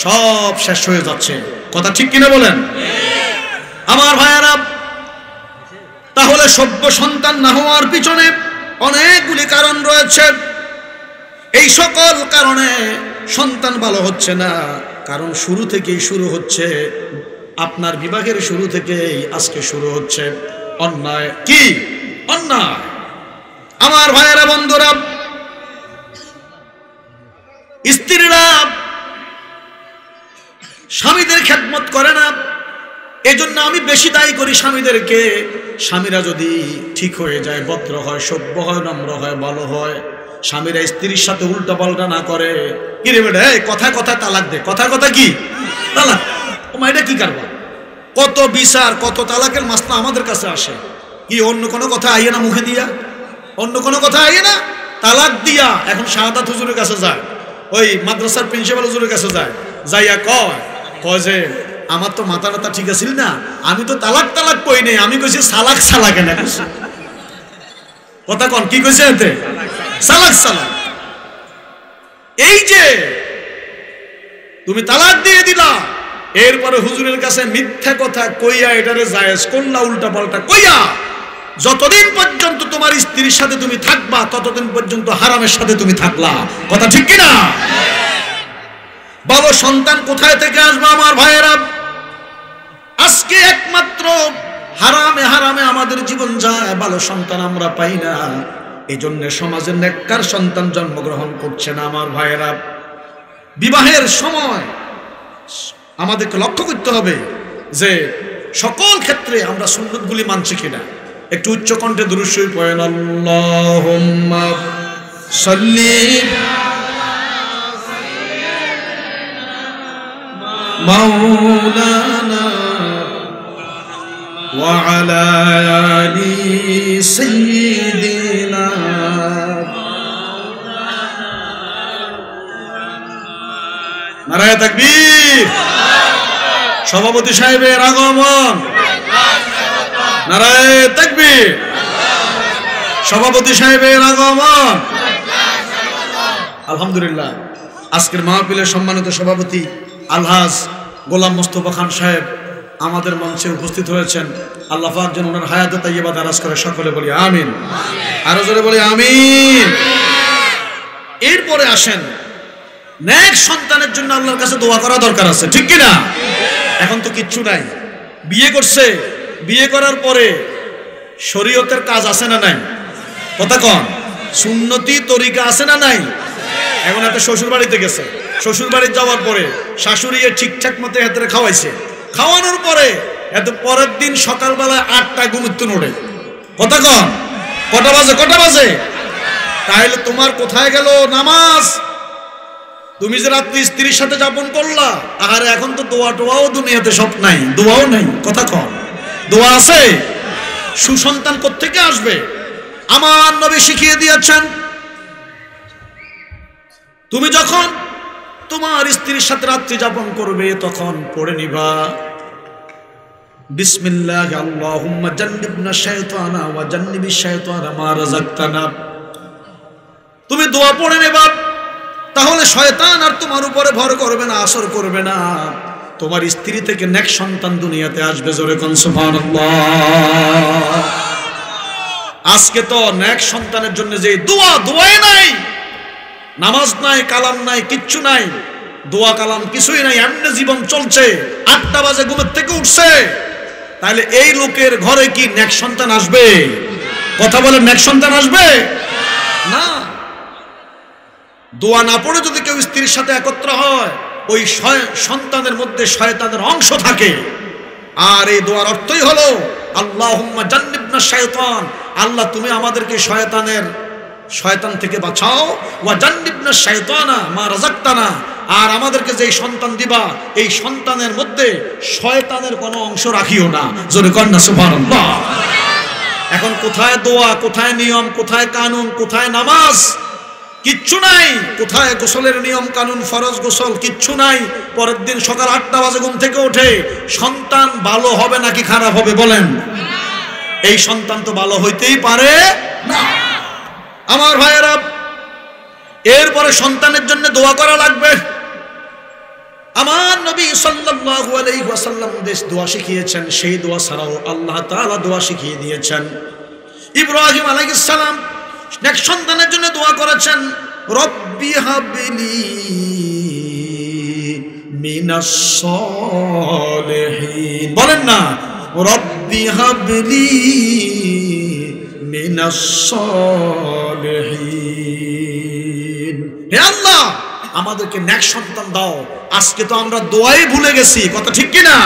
সব শেষ হয়ে যাচ্ছে। কথা ঠিক কিনা বলেন আমার ভাইয়ারা? তাহলে সভ্য সন্তান না হওয়ার পিছনে অনেকগুলি কারণ রয়েছে। এই সকল কারণে সন্তান ভালো হচ্ছে না, কারণ শুরু থেকেই শুরু হচ্ছে, আপনার বিভাগের শুরু থেকেই আজকে শুরু হচ্ছে অন্যায়। কি অন্যায়? আমার ভাইয়েরা, বন্ধুরা, স্ত্রীরা স্বামীদের খেদমত করে না। এজন্য আমি বেশি দায়ী করি স্বামীদেরকে। স্বামীরা যদি ঠিক হয়ে যায়, ভদ্র হয়, সভ্য হয়, নম্র হয়, ভালো হয়, স্বামীরা স্ত্রীর সাথে উল্টা পাল্টা না করে। কি রে বেটা, কথায় কথায় তালাক দে, কথায় কথা কি তালাক? তোমার এটা কি কারবার? কত বিচার, কত তালাকের মাসলা আমাদের কাছে আসে। কি অন্য কোনো কথা আইয়ে না মুখে দিয়া? অন্য কোনো কথা আইয়ে না, তালাক দিয়া। এখন শাহাদাত হুজুরের কাছে যায়, ওই মাদ্রাসার প্রিন্সিপাল হুজুরের কাছে যায়, যাইয়া কয় যে আমার তো মাথা ব্যথা ঠিক আছিল না, আমি তো তালাক কই নাই, আমি কইছি সালাক না। কথা কন, কি কইছে এতে? সালাক। এই যে তুমি তালাক দিয়ে দিলা, এরপরে হুজুরের কাছে মিথ্যা কথা কইয়া এটারে জায়েজ করলা, উল্টা পাল্টা কইয়া, যতদিন পর্যন্ত তোমার স্ত্রীর সাথে তুমি থাকবা ততদিন পর্যন্ত হারামের সাথে তুমি থাকলা। কথা ঠিক কিনা? ভালো সন্তান কোথায় থেকে আসবে আমার ভাইয়েরা? আজকে একমাত্র হারামে হারামে আমাদের জীবন যায়, ভালো সন্তান আমরা পাই না। এই জন্য সমাজের নেককার সন্তান জন্মগ্রহণ করছে না আমার ভাইয়েরা। বিবাহের সময় আমাদেরকে লক্ষ্য করতে হবে যে সকল ক্ষেত্রে আমরা সুন্নতগুলি মানছি কিনা। একটু উচ্চ কণ্ঠে দুরূদ শরীফ পড়েন, আল্লাহুম্মা সাল্লি মাওলানা ওয়া আলা আলি সাইয়্যিদিনা। নারায়ে তাকবীর। সভাপতি সাহেবের আগমন। নারায়ে তাকবীর। সভাপতি সাহেবের আগমন। আলহামদুলিল্লাহ, আজকের মাহফিলের সম্মানিত সভাপতি আলহাজ গোলাম মোস্তফা খান সাহেব আমাদের মঞ্চে উপস্থিত হয়েছেন। আল্লাহ পাক যেন ওনার হায়াতে তাইয়্যিবা দারাজ করে, সকলে বলি আমিন। আরো জোরে বলি আমিন। এরপরে আসেন, নেক সন্তানের জন্য আল্লাহর কাছে দোয়া করা দরকার আছে, ঠিক কিনা? এখন তো কিচ্ছু নাই, বিয়ে করছে, বিয়ে করার পরে শরীয়তের কাজ আছে না নাই? কথা কন, সুন্নতি তরিকা আছে না নাই? এখন এত শ্বশুর বাড়িতে গেছে, শ্বশুর বাড়ি যাওয়ার পরে শাশুড়ি ঠিকঠাক মতো হাতে খাওয়াইছে, খাওয়ানোর পরে এত পরের দিন সকালবেলা 8টায় ঘুমুতে ওঠে। কথা কন, কটা বাজে? তাহলে তোমার কোথায় গেল নামাজ? তুমি যে রাত্রি স্ত্রীর সাথে যাপন করলা, আর এখন তো দোয়াও দুনিয়াতে সব নাই, দোয়াও নাই। কথা কন, দোয়া আছে? সুসন্তান কোত্থেকে আসবে? আমার নবী শিখিয়ে দিয়েছেন, তুমি যখন তোমার স্ত্রীর সাথে রাত্রি যাপন করবে তখন পড়ে নিবা বিসমিল্লাহ আল্লাহুম্মা জান্নিবনা শাইতানা ওয়া জান্নিবিশ শাইতানা মা রাযাকতানা। তুমি দোয়া পড়ে নেবা, তাহলে শয়তান আর তোমার উপরে ভর করবে না, আসর করবে না। তোমার স্ত্রী থেকে নেক সন্তান দুনিয়াতে আসবে। জোরে কোন সুবহানাল্লাহ। আজকে তো নেক সন্তানের জন্য যে দোয়াই নাই, নামাজ নাই, কালাম নাই, কিচ্ছু নাই, দোয়া কালাম কিছুই নাই, এমনি জীবন চলছে। 8টা বাজে ঘুমের থেকে উঠছে, তাহলে এই লোকের ঘরে কি নেক সন্তান আসবে? কথা বলে, নেক সন্তান আসবে? না। দোয়া না পড়ে যদি কেউ স্ত্রীর সাথে একত্র হয়, ওই সন্তানের মধ্যে শয়তানের অংশ থাকে। আর এই দোয়ার অর্থই হলো আল্লাহুম্মা জান্নিবনা শাইতান, আল্লাহ তুমি আমাদেরকে শয়তান থেকে বাঁচাও, ওয়া জান্নিবনা শাইতানা মা রাযাকতানা, আর আমাদেরকে যেই সন্তান দিবা এই সন্তানের মধ্যে শয়তানের কোনো অংশ রাখিও না। জোরে কর না সুবহানাল্লাহ। এখন কোথায় দোয়া, কোথায় নিয়ম, কোথায় কানুন, কোথায় নামাজ? কিচ্ছু নাই। কোথায় গোসলের নিয়ম কানুন, ফরজ গোসল? কিচ্ছু নাই। পরের দিন সকাল 8টা বাজে ঘুম থেকে ওঠে, সন্তান ভালো হবে নাকি খারাপ হবে বলেন? এই সন্তান তো ভালো হইতেই পারে না। আমার ভাইয়েরা, এরপরে সন্তানের জন্য দোয়া করা লাগবে। আমার নবী সাল্লাল্লাহু আলাইহি ওয়াসাল্লাম দেশ দোয়া শিখিয়েছেন, সেই দোয়া ছাড়াও আল্লাহ তাআলা দোয়া শিখিয়ে দিয়েছেন। ইব্রাহিম আলাইহিস সালাম এক সন্তানের জন্য দোয়া করেছেন, রব্বি হাবলি মিনাস সালিহিন। বলেন না, রব্বি হাবলি মিনাস সালিহিন। হে আল্লাহ, আমাদেরকে নেক সন্তান দাও। আজকে তো আমরা দোয়াই ভুলে গেছি, কথা ঠিক কিনা?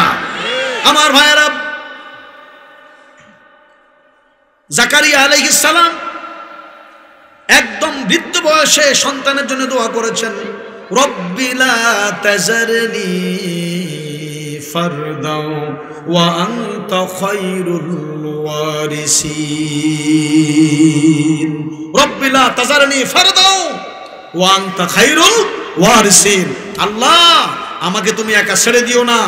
আমার ভাইয়েরা, জাকারিয়া আলাইহিস সালাম একদম বৃদ্ধ বয়সে সন্তানের জন্য দোয়া করেছেন, রব্বি লা তাযারনি ফারদাও ওয়া আনতা খায়রুল ওয়ারিসিন। রব্বি লা তাযারনি ফারদাও ওয়া আনতা খায়রুল ওয়ারিসিন। আল্লাহ, আমাকে তুমি একা ছেড়ে দিও না।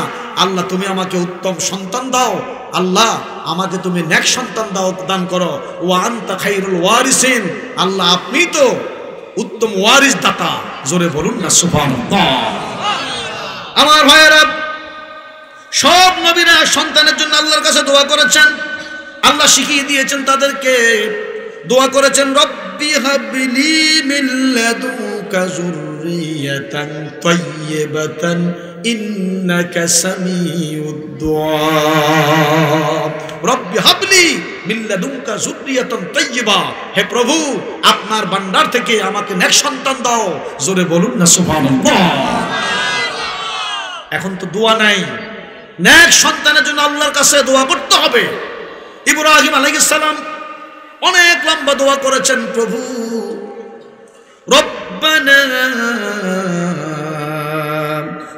আল্লাহ, তুমি আমাকে উত্তম সন্তান দাও। আল্লাহ, আমাকে তুমি নেক সন্তান দান করো। ওয়া আনতা খায়রুল ওয়ারিসিন। আল্লাহ, আপনি তো উত্তম ওয়ারিস দাতা। জোরে বলুন না সুবহানাল্লাহ। আমার ভাইয়েরা, সব নবীরা সন্তানের জন্য আল্লাহর কাছে দোয়া করেছেন। আল্লাহ শিখিয়ে দিয়েছেন তাদেরকে, দোয়া করেছেন, রব্বি হাবলি মিন লাদুনকা যুররিয়াতান তাইয়্যিবাতান ইন্নাকা সামিউদ দুআ। রব্বি হাবলি মিন লাদুনকা যুররিয়াতান তাইয়্যিবা। হে প্রভু, আপনার ভান্ডার থেকে আমাকে নেক সন্তান দাও। জোরে বলুন না সুবহানাল্লাহ। এখন তো দোয়া নাই, নেক সন্তানের জন্য আল্লাহর কাছে দোয়া করতে হবে। ইব্রাহিম আলাইহিস সালাম অনেক লম্বা দোয়া করেছেন, প্রভু রব্বানা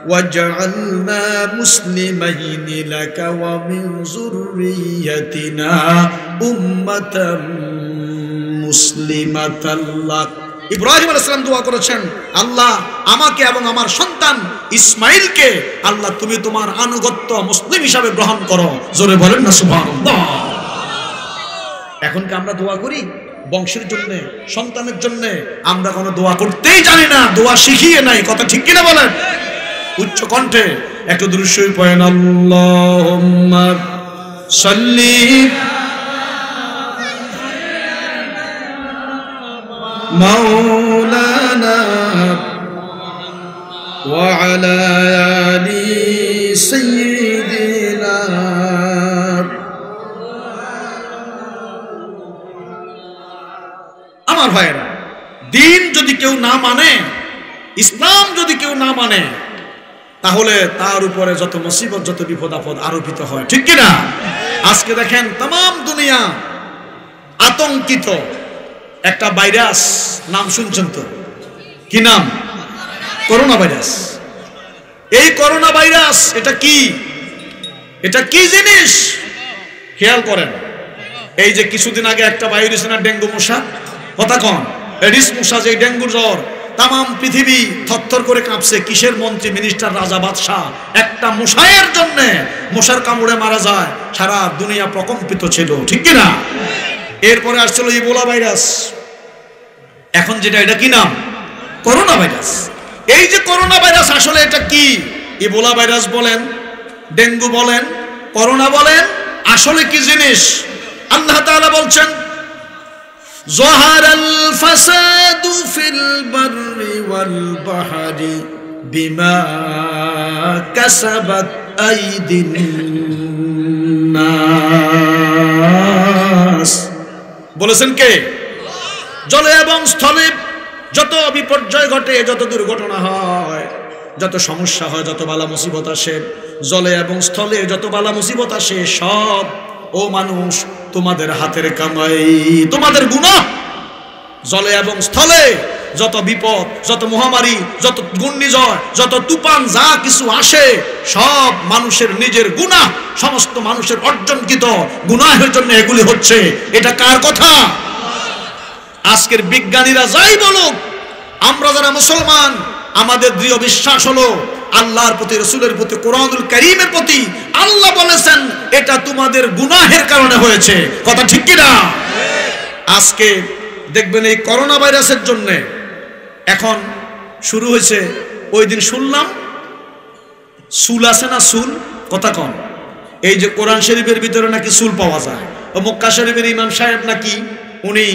ওয়াজআলনা মুসলিমাইনি লাকা ওয়া মিন যুররিয়াতিনা উম্মাতাম মুসলিমাতাল লাক। ইব্রাহিম আলাইহিস সালাম দোয়া করেছেন, আল্লাহ, আমাকে এবং আমার সন্তান ইসমাইলকে আল্লাহ তুমি তোমার আনুগত্য মুসলিম হিসাবে গ্রহণ করো। জোরে বলেন না সুবহানাল্লাহ। এখন কি আমরা দোয়া করি বংশের জন্য, সন্তানের জন্য? আমরা কোনো দোয়া করতেই জানি না, দোয়া শিখিয়ে নাই, কথা ঠিক কিনা বলেন? উচ্চ কণ্ঠে একটু দুরূদ শরীফ পড়েন, আল্লাহুম্মা সাল্লি মাওলানা ওয়া আলা আলি সাইয়্যিদিনা। আমার ভাইয়েরা, দিন যদি কেউ না মানে, ইসলাম যদি কেউ না মানে, তাহলে তার উপরে যত মুসিবত, যত বিপদ আপদ আরোপিত হয়, ঠিক কিনা? আজকে দেখেন তাম দুনিয়া আতঙ্কিত। একটা ভাইরাস, নাম শুনছেন তো? কি নাম? Corona virus. এই করোনা ভাইরাস এটা কি? এটা কি জিনিস? খেয়াল করেন, এই যে কিছুদিন আগে একটা ভাইরাস না, ডেঙ্গু মশা, কথা কন, এডিস মশা, যে ডেঙ্গুর জ্বর, তাম পৃথিবী থরথর করে কাঁপছে। কিসের মন্ত্রী, মিনিস্টার, রাজা, বাদশাহ একটা মশায়ের জন্য, মশার কামড়ে মারা যায়, সারা দুনিয়া প্রকম্পিত ছিল, ঠিক কিনা? এরপরে আসছিল ইবোলা ভাইরাস। এখন যেটা, এটা কি নাম? Corona virus. এই যে করোনা ভাইরাস, আসলে এটা কি? ইবোলা ভাইরাস বলেন, ডেঙ্গু বলেন, করোনা বলেন, আসলে কি জিনিস? আল্লাহ তাআলা বলছেন, যাহারাল ফাসাদু ফিল বাররি ওয়াল বাহরি বিমা কাসাবাত আইদিন নাস। বলেছেন কে? জলে এবং স্থলে যত বিপর্যয় ঘটে, যত দুর্ঘটনা হয়, যত সমস্যা হয়, যত বালা মুসিবত আসে, জলে এবং স্থলে যত বালা মুসিবত আসে, সব ও মানুষ তোমাদের হাতের কামাই, তোমাদের গুনাহ। জলে এবং স্থলে যত বিপদ, যত মহামারী, যত ঘূর্ণিঝড়, যত তুফান যা কিছু আসে, সব মানুষের নিজের গুনাহ, সমস্ত মানুষের অর্জনকৃত গুনাহের জন্য এগুলি হচ্ছে। এটা কার কথা? আজকের বিজ্ঞানীরা যাই বলুক, আমরা যারা মুসলমান, আমাদের দৃঢ় বিশ্বাস হলো আল্লাহর প্রতি, রাসূলের প্রতি, কোরআনুল কারীমের প্রতি। আল্লাহ বলেছেন এটা তোমাদের গুনাহের কারণে হয়েছে। কথা ঠিক কি না? আজকে দেখবেন এই করোনা ভাইরাসের জন্য এখন শুরু হয়েছে, ওই দিন শুনলাম সুল আছে না, সুল, কথা কম, এই যে কোরআন শরীফের ভিতরে নাকি সুল পাওয়া যায়। ও মক্কা শরীফের ইমাম সাহেব নাকি উনি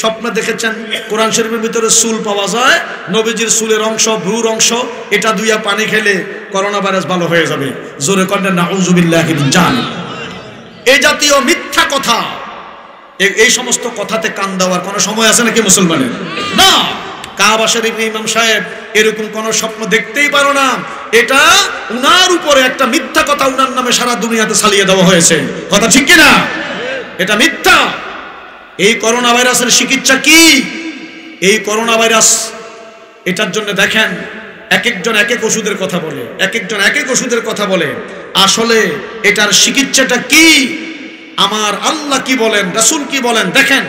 স্বপ্নে দেখেছেন কোরআন শরীফের ভিতরে সুল পাওয়া যায়, নবীজির সুলের অংশ, ভ্রুর অংশ, এটা দুইয়া পানি খেলে করোনা ভাইরাস ভালো হয়ে যাবে। জোরে করেন নাউযুবিল্লাহি মিন জালিক। এই জাতীয় মিথ্যা কথা, এই সমস্ত কথাতে কান দেওয়ার কোনো সময় আছে নাকি মুসলমানের? না। কাবা শরীফের ইমাম সাহেব এরকম কোন স্বপ্ন দেখতেই পারো না। এটা উনার উপরে একটা মিথ্যা কথা, উনার নামে সারা দুনিয়াতে চালিয়ে দেওয়া হয়েছে। কথা ঠিক কিনা? এটা মিথ্যা। এই করোনা ভাইরাসের চিকিৎসা কি? এই করোনা ভাইরাস, এটার জন্য দেখেন এক একজন এক এক ওষুধের কথা বলে, এক একজন এক এক ওষুধের কথা বলে। আসলে এটার চিকিৎসাটা কি? আমার আল্লাহ কি বলেন, রাসূল কি বলেন? দেখেন,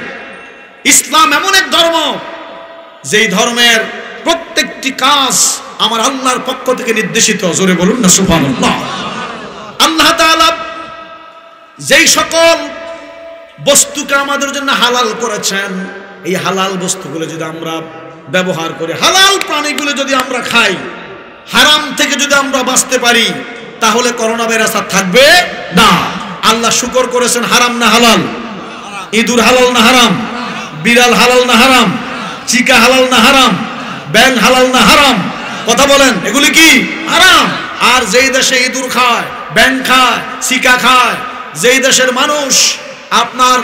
ইসলাম এমন এক ধর্ম, যেই ধর্মের প্রত্যেকটি কাজ আমার আল্লাহর পক্ষ থেকে নির্দেশিত। জোরে বলুন না সুবহানাল্লাহ। আল্লাহ তাআলা যেই সকল বস্তুকে আমাদের জন্য হালাল করেছেন, এই হালাল বস্তুগুলো যদি আমরা ব্যবহার করি, হালাল প্রাণীগুলো যদি আমরা খাই, হারাম থেকে যদি আমরা বাঁচতে পারি, তাহলে করোনা ভাইরাস আর থাকবে না। আল্লাহ শুকর করেছেন, হারাম না হালাল? ইঁদুর হালাল না হারাম? বিড়াল হালাল না হারাম? চিকা হালাল না হারাম? ব্যাং হালাল না হারাম? কথা বলেন, এগুলি কি হারাম? আর যেই দেশে ইঁদুর খায়, ব্যাং খায়, চিকা খায়, যেই দেশের মানুষ আপনার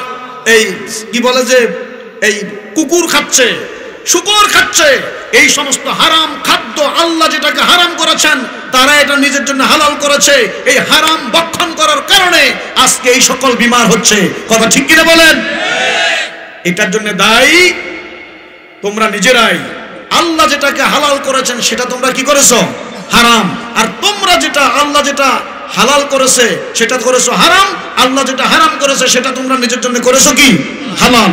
এই কি বলে যে এই কুকুর খাচ্ছে, শুকর খাচ্ছে, এই সমস্ত হারাম খাদ্য আল্লাহ যেটাকে হারাম করেছেন, তারা এটা নিজের জন্য হালাল করেছে। এই হারাম ভক্ষণ করার কারণে আজকে এই সকল বিমার হচ্ছে। কথা ঠিক কিনা বলেন? এটার জন্য দায়ী তোমরা নিজেরাই। আল্লাহ যেটাকে হালাল করেছেন সেটা তোমরা কি করেছো? হারাম। আর তোমরা যেটা আল্লাহ যেটা হালাল করেছে সেটা করেছো হারাম, আল্লাহ যেটা হারাম করেছে সেটা তোমরা নিজের জন্য করেছো কি? হালাল।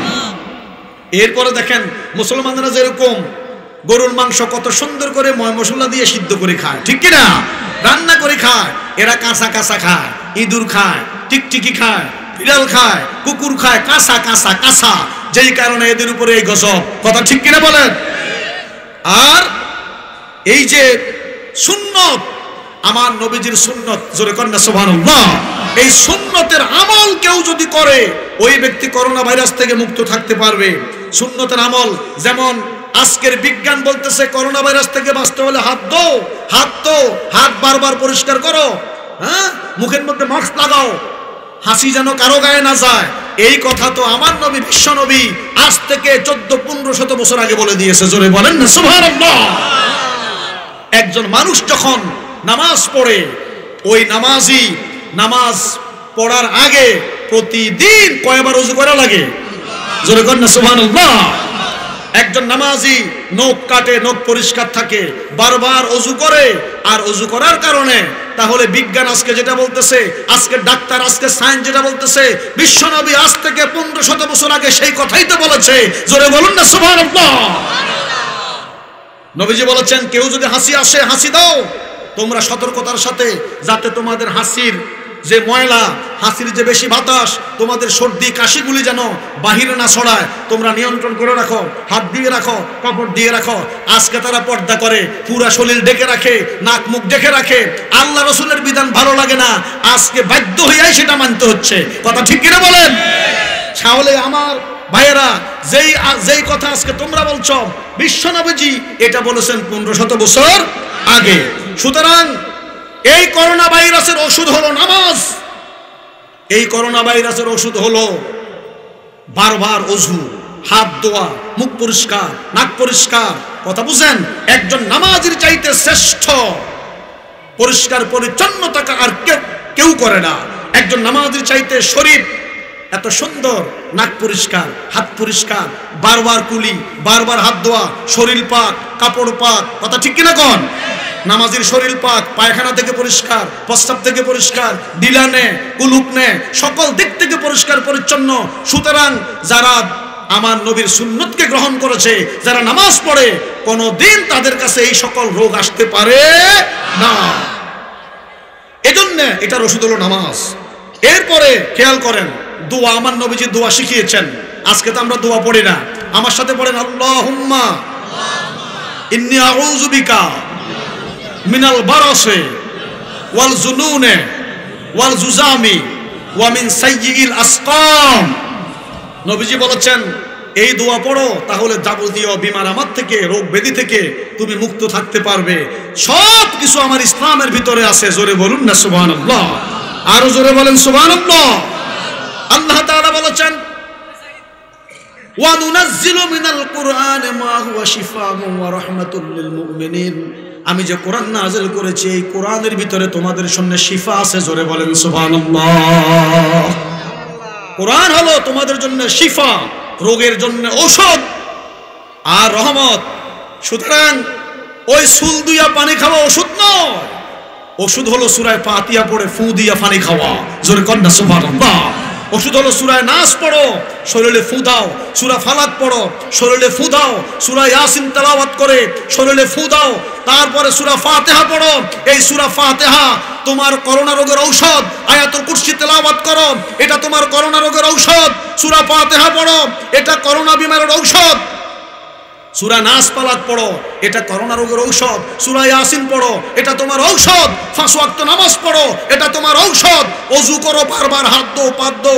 এরপরে দেখেন মুসলমানরা যেরকম গরুর মাংস কত সুন্দর করে ময় মশলা দিয়ে সিদ্ধ করে খায়, ঠিক কিনা? রান্না করে খায়। এরা কাঁচা কাঁচা খায়, ইঁদুর খায়, টিকটিকি খায়, বিড়াল খায়, কুকুর খায়, কাঁচা কাঁচা কাঁচা, যেই কারণে এদের উপরে এই গজব। কথা ঠিক কিনা বলেন? আর এই যে সুন্নত, আমার নবীজির সুন্নত, জোরে কন্যা সুবহানাল্লাহ, এই সুন্নতের আমল কেউ যদি করে, ওই ব্যক্তি করোনা ভাইরাস থেকে মুক্ত থাকতে পারবে। সুন্নতের আমল, যেমন আজকের বিজ্ঞান বলতেছে করোনা ভাইরাস থেকে বাঁচতে হলে হাত ধো, হাত তো হাত বারবার পরিষ্কার করো, হ্যাঁ, মুখের মধ্যে মাস্ক লাগাও, হাসি যেন কারো গায়ে না যায়। এই কথা তো আমার নবী, বিশ্ব নবী আজ থেকে 1400-1500 বছর আগে বলে দিয়েছে। জোরে বলেন না সুবহানাল্লাহ। একজন মানুষ যখন নামাজ পড়ে, ওই নামাজি নামাজ পড়ার আগে প্রতিদিন কয়বার ওযু করা লাগে? জোরে করেন না সুবহানাল্লাহ। একজন নামাজি নখ কাটে, নখ পরিষ্কার থাকে, বারবার ওযু করে। আর ওযু করার কারণে তাহলে বিজ্ঞান আজকে যেটা বলতেছে, আজকে ডাক্তার, আজকে সায়েন্স যেটা বলতেছে, বিশ্বনবী আজ থেকে 1500 বছর আগে সেই কথাই তো বলেছে। জোরে বলুন না সুবহানাল্লাহ। নবীজি বলেছেন, কেউ যদি হাসি আসে হাসি দাও তোমরা সতর্কতার সাথে, যাতে তোমাদের হাসির যে ময়লা, হাসির যে বেশি বাতাস, তোমাদের সর্দি কাশিগুলি যেন বাহিরে না ছড়ায়, তোমরা নিয়ন্ত্রণ করে রাখো, হাত দিয়ে রাখো, কাপড় দিয়ে রাখো। আজকে তারা পর্দা করে, পুরা শরীর ঢেকে রাখে, নাক মুখ ঢেকে রাখে। আল্লাহ রাসূলের বিধান ভালো লাগে না, আজকে বাধ্য হয়েই সেটা মানতে হচ্ছে। কথা ঠিক কিনা বলেন? তাহলে আমার ভাইয়েরা, যেই কথা আজকে তোমরা বলছো, বিশ্বনবীজি এটা বলেছেন 1500 বছর আগে। সুতরাং এই করোনা ভাইরাসের ওষুধ হলো নামাজ, এই করোনা ভাইরাসের ওষুধ হলো বারবার ওযু। হাত ধোয়া, মুখ পরিষ্কার, নাক পরিষ্কার। কথা বুঝেন? একজন নামাজীর চাইতে শ্রেষ্ঠ পরিষ্কার পরিচ্ছন্নতা আর কেউ করে না। একজন নামাজীর চাইতে শরীর এত সুন্দর, নাক পরিষ্কার, হাত পরিষ্কার, বারবার কুলি, বারবার হাত ধোয়া, শরীর পাক, কাপড় পাক। কথা ঠিক কিনা কোন? নামাজীর শরীর পাক, পায়খানা থেকে পরিষ্কার, প্রস্রাব থেকে পরিষ্কার, ডিলানে কুলুকনে সকল দিক থেকে পরিষ্কার পরিচ্ছন্ন। সুতরাং যারা আমার নবীর সুন্নতকে গ্রহণ করেছে, যারা নামাজ পড়ে, কোনদিন তাদের কাছে এই সকল রোগ আসতে পারে না। এজন্য এটার ওষুধ হলো নামাজ। এরপরে খেয়াল করেন, দোয়া, আমার নবীজি দোয়া শিখিয়েছেন। আজকে তো আমরা দোয়া পড়ি না। আমার সাথে পড়েন, আল্লাহুম্মা ইন্নী আউযু বিকা মিনাল বারাসি ওয়াল জুনুনি ওয়াল জুজামি ওয়া মিন সাইয়্যিল আসকাম। নবীজি বলেছেন, এই দোয়া পড়ো, তাহলে যাবতীয় বিমার আমার থেকে, রোগ ব্যাধি থেকে তুমি মুক্ত থাকতে পারবে। সব কিছু আমার ইসলামের ভিতরে আছে। জোরে বলুন না সুবহানাল্লাহ। আরো জোরে বলেন সুবহানাল্লাহ। আল্লাহ তাআলা বলেছেন, ওয়া নুনাজ্জিলু মিনাল কুরআনি মা হুয়া শিফাউন ওয়া রাহমাতুল লিল মুমিনিন। আমি যে কোরআন নাযিল করেছি, এই কোরআনের ভিতরে তোমাদের জন্য শিফা আছে। জোরে বলেন সুবহানাল্লাহ। কোরআন হলো তোমাদের জন্য শিফা, রোগের জন্য ঔষধ আর রহমত। সুতরাং ওই সুল দিয়া পানি খাওয়া ওষুধ নয়, ওষুধ হলো সূরা ফাতিহা পড়ে ফু দিয়া পানি খাওয়া। জোরে কর না সুবহানাল্লাহ। ওষুধ হলো সূরা নাস পড়ো, শরীরে ফু দাও। সূরা ফালাক পড়ো, শরীরে ফু দাও। সূরা ইয়াসিন তেলাওয়াত করে শরীরে ফু দাও। তারপরে সূরা ফাতিহা পড়ো। এই সূরা ফাতিহা তোমার করোনা রোগের ঔষধ। আয়াতুল কুরসি তেলাওয়াত করো, এটা তোমার করোনা রোগের ঔষধ। সূরা ফাতিহা পড়ো, এটা করোনা বিমারের ঔষধ। সূরা নাস পালাক পড়ো, এটা করোনা রোগের ঔষধ। সূরা ইয়াসিন পড়ো, এটা তোমার ঔষধ। 5 ওয়াক্ত নামাজ পড়ো, এটা তোমার ঔষধ। ওযু করো, বারবার হাত ধো, পা ধো,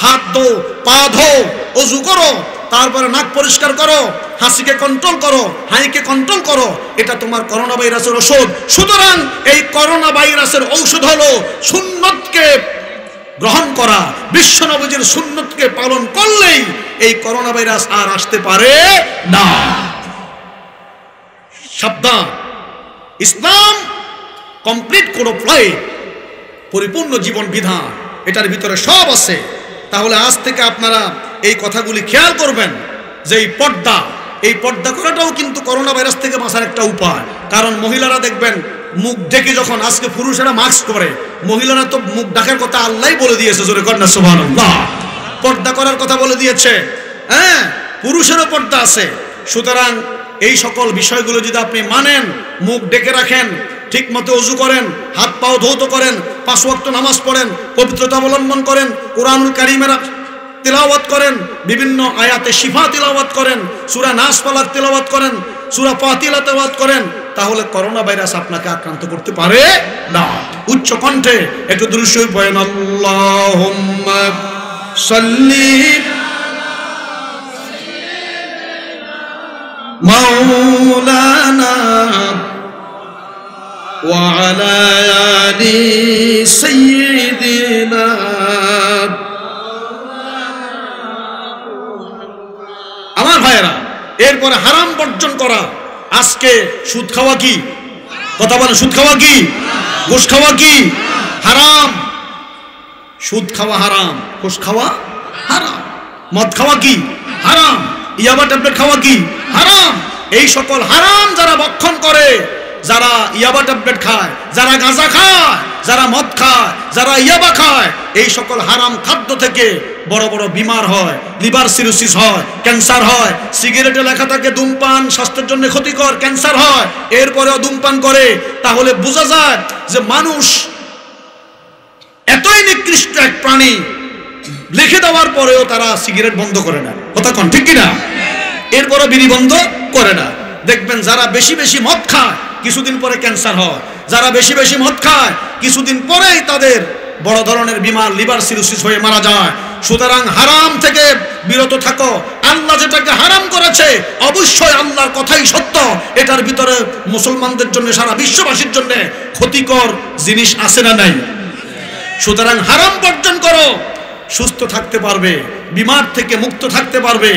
হাত ধো, পা ধো, ওযু করো। তারপরে নাক পরিষ্কার করো, হাসিকে কন্ট্রোল করো, হাইকে কন্ট্রোল করো। এটা তোমার করোনা ভাইরাসের ঔষধ। সুতরাং এই করোনা ভাইরাসের ঔষধ হলো সুন্নতকে গ্রহণ করা। বিশ্ব নবীর সুন্নতকে পালন করলেই এই করোনা ভাইরাস আর আসতে পারে না। সাবধান, ইসলাম কমপ্লিট কোড অফ লাইফ, পরিপূর্ণ জীবন বিধান, এটার ভিতরে সব আছে। তাহলে আজ থেকে আপনারা এই কথাগুলি খেয়াল করবেন যে এই পর্দা করাটাও কিন্তু করোনা ভাইরাস থেকে বাঁচার একটা উপায়। কারণ মহিলারা দেখবেন মুখ ঢেকে, যখন আজকে পুরুষেরা মাস্ক পরে, মহিলারা তো মুখ ঢাকার কথা আল্লাহই বলে দিয়েছে। জোরে কর না সুবহানাল্লাহ। পর্দা করার কথা বলে দিয়েছে। হ্যাঁ, পুরুষেরও পর্দা আছে। সুতরাং এই সকল বিষয়গুলো যদি আপনি মানেন, মুখ ঢেকে রাখেন, ঠিক মতো ওযু করেন, হাত পাও ধৌত করেন, 5 ওয়াক্ত নামাজ পড়েন, পবিত্রতা অবলম্বন করেন, কোরআনুল কারীমের তিলাওয়াত করেন, বিভিন্ন আয়াতে শিফা তিলাওয়াত করেন, সূরা নাস পালাক তিলাওয়াত করেন, সূরা ফাতিহা তিলাওয়াত করেন, তাহলে করোনা ভাইরাস আপনাকে আক্রান্ত করতে পারে না। উচ্চ কণ্ঠে একটু দুরূদ শরীফ পড়েন, আল্লাহুম্মা সাল্লি মাওলানা ওয়া আলা আলি সাইয়্যিদিনা। আমার ভাইয়েরা, এরপরে হারাম বর্জন করা। আজকে সুদ খাওয়া কি? কথা বলে, সুদ খাওয়া কি? ঘুষ খাওয়া কি? হারাম। সুদ খাওয়া হারাম, ঘুষ খাওয়া হারাম, মদ খাওয়া কি? হারাম। ইয়াবা ট্যাবলেট খাওয়া কি? হারাম। এই সকল হারাম যারা ভক্ষণ করে, যারা ইয়াবা ট্যাবলেট খায়, যারা গাঁজা খায়, যারা মদ খায়, যারা ইয়াবা খায়, এই সকল হারাম খাদ্য থেকে বড় বড় বিমার হয়, লিভার সিরোসিস হয়, ক্যান্সার হয়। সিগারেটে লেখা থাকে ধূমপান স্বাস্থ্যের জন্য ক্ষতিকর, ক্যান্সার হয়, এরপরেও ধূমপান করে। তাহলে বোঝা যায় যে মানুষ এতই নিকৃষ্ট এক প্রাণী, লিখে দেওয়ার পরেও তারা সিগারেট বন্ধ করে না। কথা কোন ঠিক কিনা? এরপরে বিড়ি বন্ধ করে না। দেখবেন যারা বেশি বেশি মদ খায়, কিছুদিন পরে ক্যান্সার হয়। যারা বেশি বেশি মদ খায়, কিছুদিন পরেই তাদের বড় ধরনের বিমার, লিভার সিরোসিস হয়ে মারা যায়। সুতরাং হারাম থেকে বিরত থাকো। আল্লাহ যেটাকে হারাম করেছে, অবশ্যই আল্লাহর কথাই সত্য। এটার ভিতরে মুসলমানদের জন্য, সারা বিশ্ববাসীর জন্য ক্ষতিকর জিনিস আছে না নাই? সুতরাং হারাম বর্জন করো, সুস্থ থাকতে পারবে। বিমার থেকে মুক্ত থাকতে পারবে।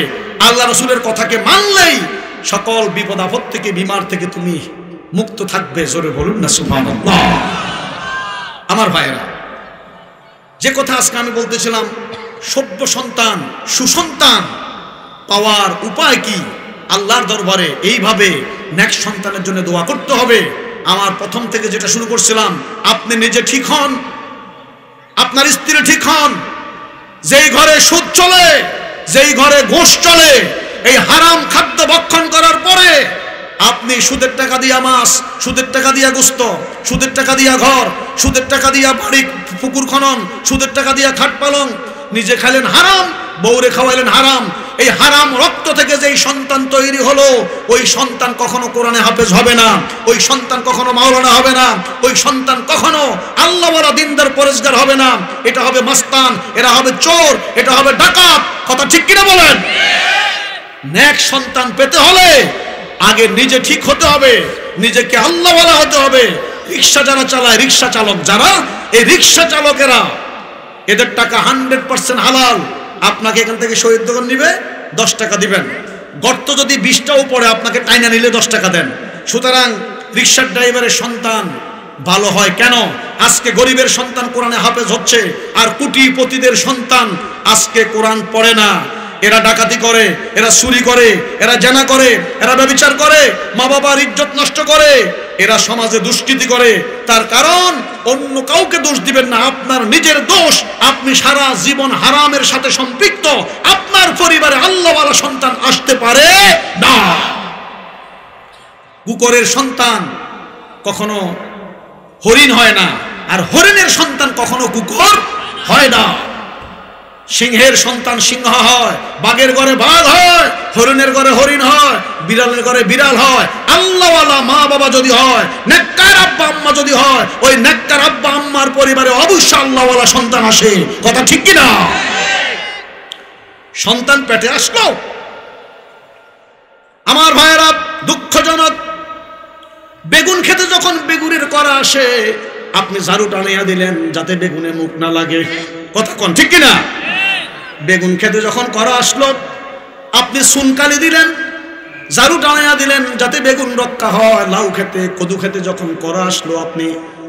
আল্লাহ রাসূলের কথাকে মানলেই সকল বিপদ আপদ থেকে, বিমার থেকে তুমি মুক্ত থাকবে। জোরে বলুন না সুবহানাল্লাহ। আমার ভাইরা, যে কথা আজকে আমি বলতেছিলাম, সভ্য সন্তান, সুসন্তান পাওয়ার উপায় কি? আল্লাহর দরবারে এইভাবে নেক্সট সন্তানের জন্য দোয়া করতে হবে। আমার প্রথম থেকে যেটা শুরু করছিলাম, আপনি নিজে ঠিক হন, আপনার স্ত্রী ঠিক হন। যেই ঘরে সুদ চলে, যেই ঘরে ঘুষ চলে, এই হারাম খাদ্য ভক্ষণ করার পরে আপনি সুদের টাকা দিয়া মাছ, সুদের টাকা দিয়া গোস্ত, সুদের টাকা দিয়া ঘর, সুদের টাকা দিয়া বাড়ি পুকুর খনন, সুদের টাকা দিয়া খাট পালং, নিজে খাইলেন হারাম, বউরে খাওয়াইলেন হারাম। এই হারাম রক্ত থেকে যেই সন্তান তৈরি হলো, ওই সন্তান কখনো কোরআনে হাফেজ হবে না, ওই সন্তান কখনো মাওলানা হবে না, ওই সন্তান কখনো আল্লাহওয়ালা দিনদার পরেশগার হবে না। এটা হবে মাস্তান, এরা হবে চোর, এটা হবে ডাকাত। কথা ঠিক কিনা বলেন? নেক্সট সন্তান পেতে হলে আগে নিজে ঠিক হতে হবে, নিজেকে আল্লাহওয়ালা হতে হবে। রিক্সা যারা চালায়, রিক্সা চালক যারা, এই রিক্সা চালকেরা, এদের টাকা 100% হালাল। আপনাকে এখান থেকে শহীদ দোকান নিবে, 10 টাকা দিবেন। গর্ত যদি 20টাও পড়ে, আপনাকে টাইনা নিলে 10 টাকা দেন। সুতরাং রিক্সার ড্রাইভারের সন্তান ভালো হয় কেন? আজকে গরিবের সন্তান কোরআনে হাফেজ হচ্ছে, আর কোটিপতিদের সন্তান আজকে কোরআন পড়ে না। এরা ডাকাতি করে, এরা চুরি করে, এরা জেনা করে, এরা ব্যভিচার করে, মা বাবার ইজ্জত নষ্ট করে, এরা সমাজে দুষ্কৃতি করে। তার কারণ অন্য কাউকে দোষ দিবেন না, আপনার নিজের দোষ। আপনি সারা জীবন হারামের সাথে সম্পৃক্ত, আপনার পরিবারে আল্লাহওয়ালা সন্তান আসতে পারে না। কুকুরের সন্তান কখনো হরিণ হয় না, আর হরিণের সন্তান কখনো কুকুর হয় না। সিংহের সন্তান সিংহ হয়, বাঘের ঘরে বাঘ হয়, হরিণের ঘরে হরিণ হয়, বিড়ালের ঘরে বিড়াল হয়। আল্লাহওয়ালা মা বাবা যদি হয়, নেককার আব্বা আম্মা যদি হয়, ওই নেককার আব্বা আম্মার পরিবারে অবশ্যই আল্লাহওয়ালা সন্তান আসে। কথা ঠিক কিনা? সন্তান পেটে আসলো, আমার ভাইয়েরা, দুঃখজনক, বেগুন খেতে যখন বেগুনের করা আসে, আপনি ঝাড়ু টানিয়া দিলেন যাতে বেগুনে মুখ না লাগে। কথা কোন ঠিক কিনা? বেগুন খেতে যখন করা আসলো, আপনি চুনকালি দিলেন, ঝাড়ু টানিয়া দিলেন যাতে বেগুন রক্ষা হয়। লাউ খেতে, কদু খেতে যখন করা আসলো, আপনি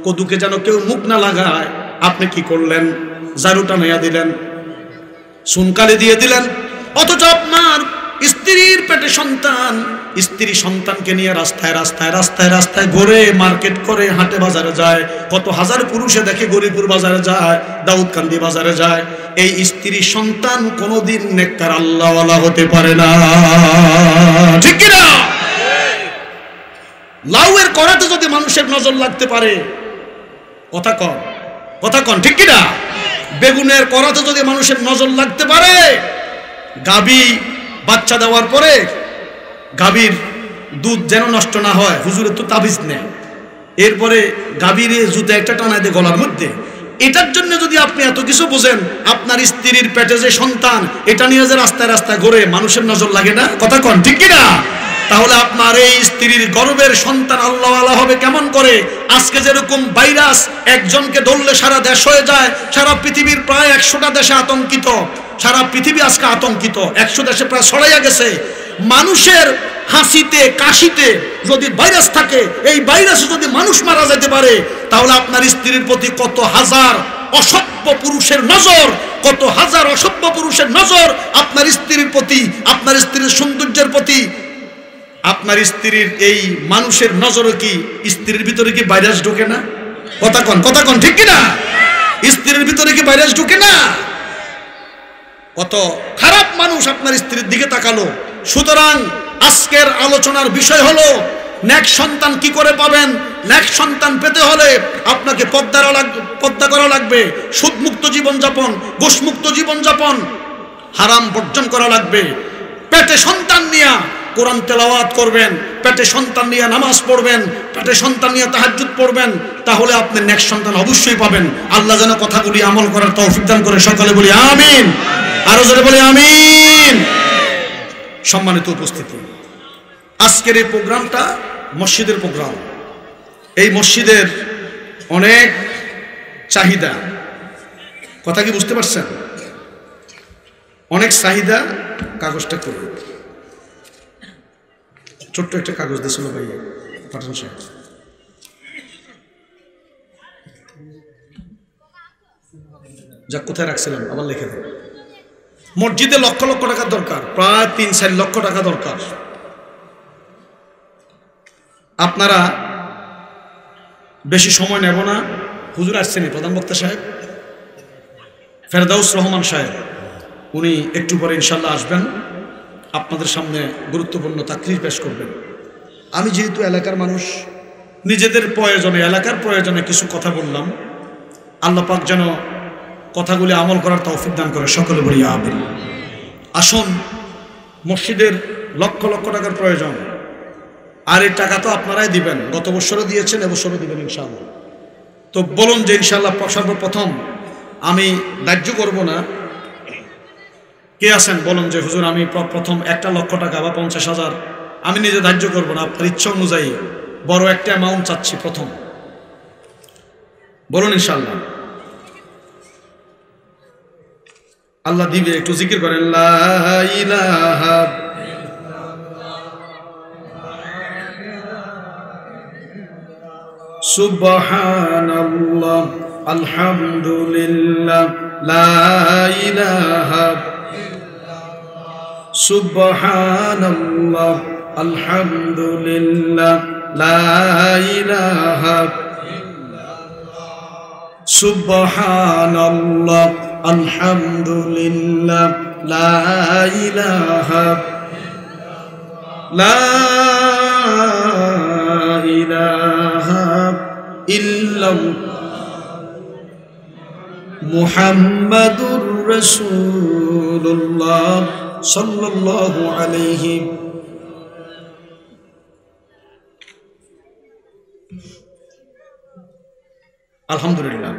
কদুকে যেন কেউ মুখ না লাগায়, আপনি কি করলেন? ঝাড়ু টানিয়া দিলেন, চুনকালি দিয়ে দিলেন। অথচ আপনার স্ত্রীর পেটে সন্তান, স্ত্রী সন্তানকে নিয়ে রাস্তায় রাস্তায় রাস্তায় রাস্তায় ঘুরে, মার্কেট করে, হাটে বাজারে যায়। কত হাজার পুরুষে দেখে গরিপুর বাজারে যায়, দাউদকান্দি বাজারে যায়। এই স্ত্রী সন্তান কোনোদিন নেককার আল্লাহওয়ালা হতে পারে না। ঠিক কিনা? লাউয়ের কড়াতে যদি মানুষের নজর লাগতে পারে, কথা কন, কথা কন ঠিক কিনা? বেগুনের কড়াতে যদি মানুষের নজর লাগতে পারে, গাভী বাচ্চা দেওয়ার পরে গাভীর দুধ যেন নষ্ট না হয়, হুজুরের তো তাবিজ নেই, এরপরে গাভীর জুতা একটা টানায় দেয় গলার মধ্যে। এটার জন্য যদি আপনি এত কিছু বোঝেন, আপনার স্ত্রীর পেটে যে সন্তান, এটা নিয়ে যে রাস্তায় রাস্তায় ঘুরে, মানুষের নজর লাগে না? কথা কন ঠিক কিনা? তাহলে আপনার এই স্ত্রীর গর্ভের সন্তান আল্লাহওয়ালা হবে কেমন করে? আজকে যেরকম ভাইরাস একজনকে ধরলে সারা দেশ হয়ে যায়, সারা পৃথিবীর প্রায় 100টা দেশে আতঙ্কিত, সারা পৃথিবী আজকে আতঙ্কিত, 100 দেশে প্রায় ছড়াইয়া গেছে। মানুষের হাসিতে কাশিতে যদি ভাইরাস থাকে, এই ভাইরাসে যদি মানুষ মারা যেতে পারে, তাহলে আপনার স্ত্রীর প্রতি কত হাজার অসভ্য পুরুষের নজর, কত হাজার অসভ্য পুরুষের নজর আপনার স্ত্রীর প্রতি, আপনার স্ত্রীর সৌন্দর্যের প্রতি। আপনার স্ত্রীর এই মানুষের নজরে কি স্ত্রীর ভিতরে কি ভাইরাস ঢোকে না? কথা কন, কথা কন ঠিক কিনা? স্ত্রীর ভিতরে কি ভাইরাস ঢোকে না? কত খারাপ মানুষ আপনার স্ত্রীর দিকে তাকালো। সুতরাং আজকের আলোচনার বিষয় হলো নেক্সট সন্তান কি করে পাবেন। নেক্সট সন্তান পেতে হলে আপনাকে পর্দা করা লাগবে, সুদমুক্ত জীবনযাপন, ঘুষমুক্ত জীবনযাপন, হারাম বর্জন করা লাগবে। পেটে সন্তান নিয়ে কোরআন তেলাওয়াত করবেন, পেটে সন্তান নিয়ে নামাজ পড়বেন, পেটে সন্তান নিয়ে তাহাজ্জুদ পড়বেন, তাহলে আপনি নেক্সট সন্তান অবশ্যই পাবেন। আল্লাহ যেন কথাগুলি আমল করার তৌফিক দান করে। সকলে বলি আমিন, আরো জোরে বলি আমিন। সম্মানিত উপস্থিতি, আজকের এই প্রোগ্রামটা মসজিদের প্রোগ্রাম। এই মসজিদের অনেক চাহিদা, কথা কি বুঝতে পারছেন? অনেক চাহিদা, কাগজটা করবে। ছোট্ট একটা কাগজ দিয়েছিল ভাই পাঠান সাহেব। যা কোথায় রাখছিলাম আবার লিখে দেব। মসজিদে লক্ষ লক্ষ টাকার দরকার, প্রায় 3-4 লক্ষ টাকা দরকার। আপনারা বেশি সময় নেব না। হুজুর আসছেন প্রধান বক্তা সাহেব ফেরদাউস রহমান সাহেব, উনি একটু পরে ইনশাল্লাহ আসবেন, আপনাদের সামনে গুরুত্বপূর্ণ তাকরীর পেশ করবেন। আমি যেহেতু এলাকার মানুষ, নিজেদের প্রয়োজনে, এলাকার প্রয়োজনে কিছু কথা বললাম। আল্লাহ পাক যেন কথাগুলি আমল করার তৌফিক দান করে, সকলে বলি আমিন। আসুন, মসজিদের লক্ষ লক্ষ টাকার প্রয়োজন, আর এই টাকা তো আপনারাই দিবেন, গত বছরও দিয়েছেন, এবছরও দিবেন ইনশাআল্লাহ। তো বলুন যে ইনশাআল্লাহ সর্বপ্রথম আমি ধার্য করব না। কে আছেন বলুন যে হুজুর আমি প্রথম 1 লক্ষ টাকা বা 50,000 আমি নিজে ধার্য করব না, আপনার ইচ্ছা অনুযায়ী বড় একটা অ্যামাউন্ট চাচ্ছি প্রথম, বলুন ইনশাআল্লাহ। আল্লাহ দিবে, একটু জিকির করেন লা ইলাহা সুবহানাল্লাহ আলহামদুলিল্লাহ লা ইলাহা সুবহানাল্লাহ আলহামদুলিল্লাহ লা ইলাহা সুবহানাল্লাহ আলহামদুলিল্লাহ লা ইলাহা ইল্লাল্লাহ মুহাম্মাদুর রাসূলুল্লাহ সাল্লাল্লাহু আলাইহি। আলহামদুলিল্লাহ।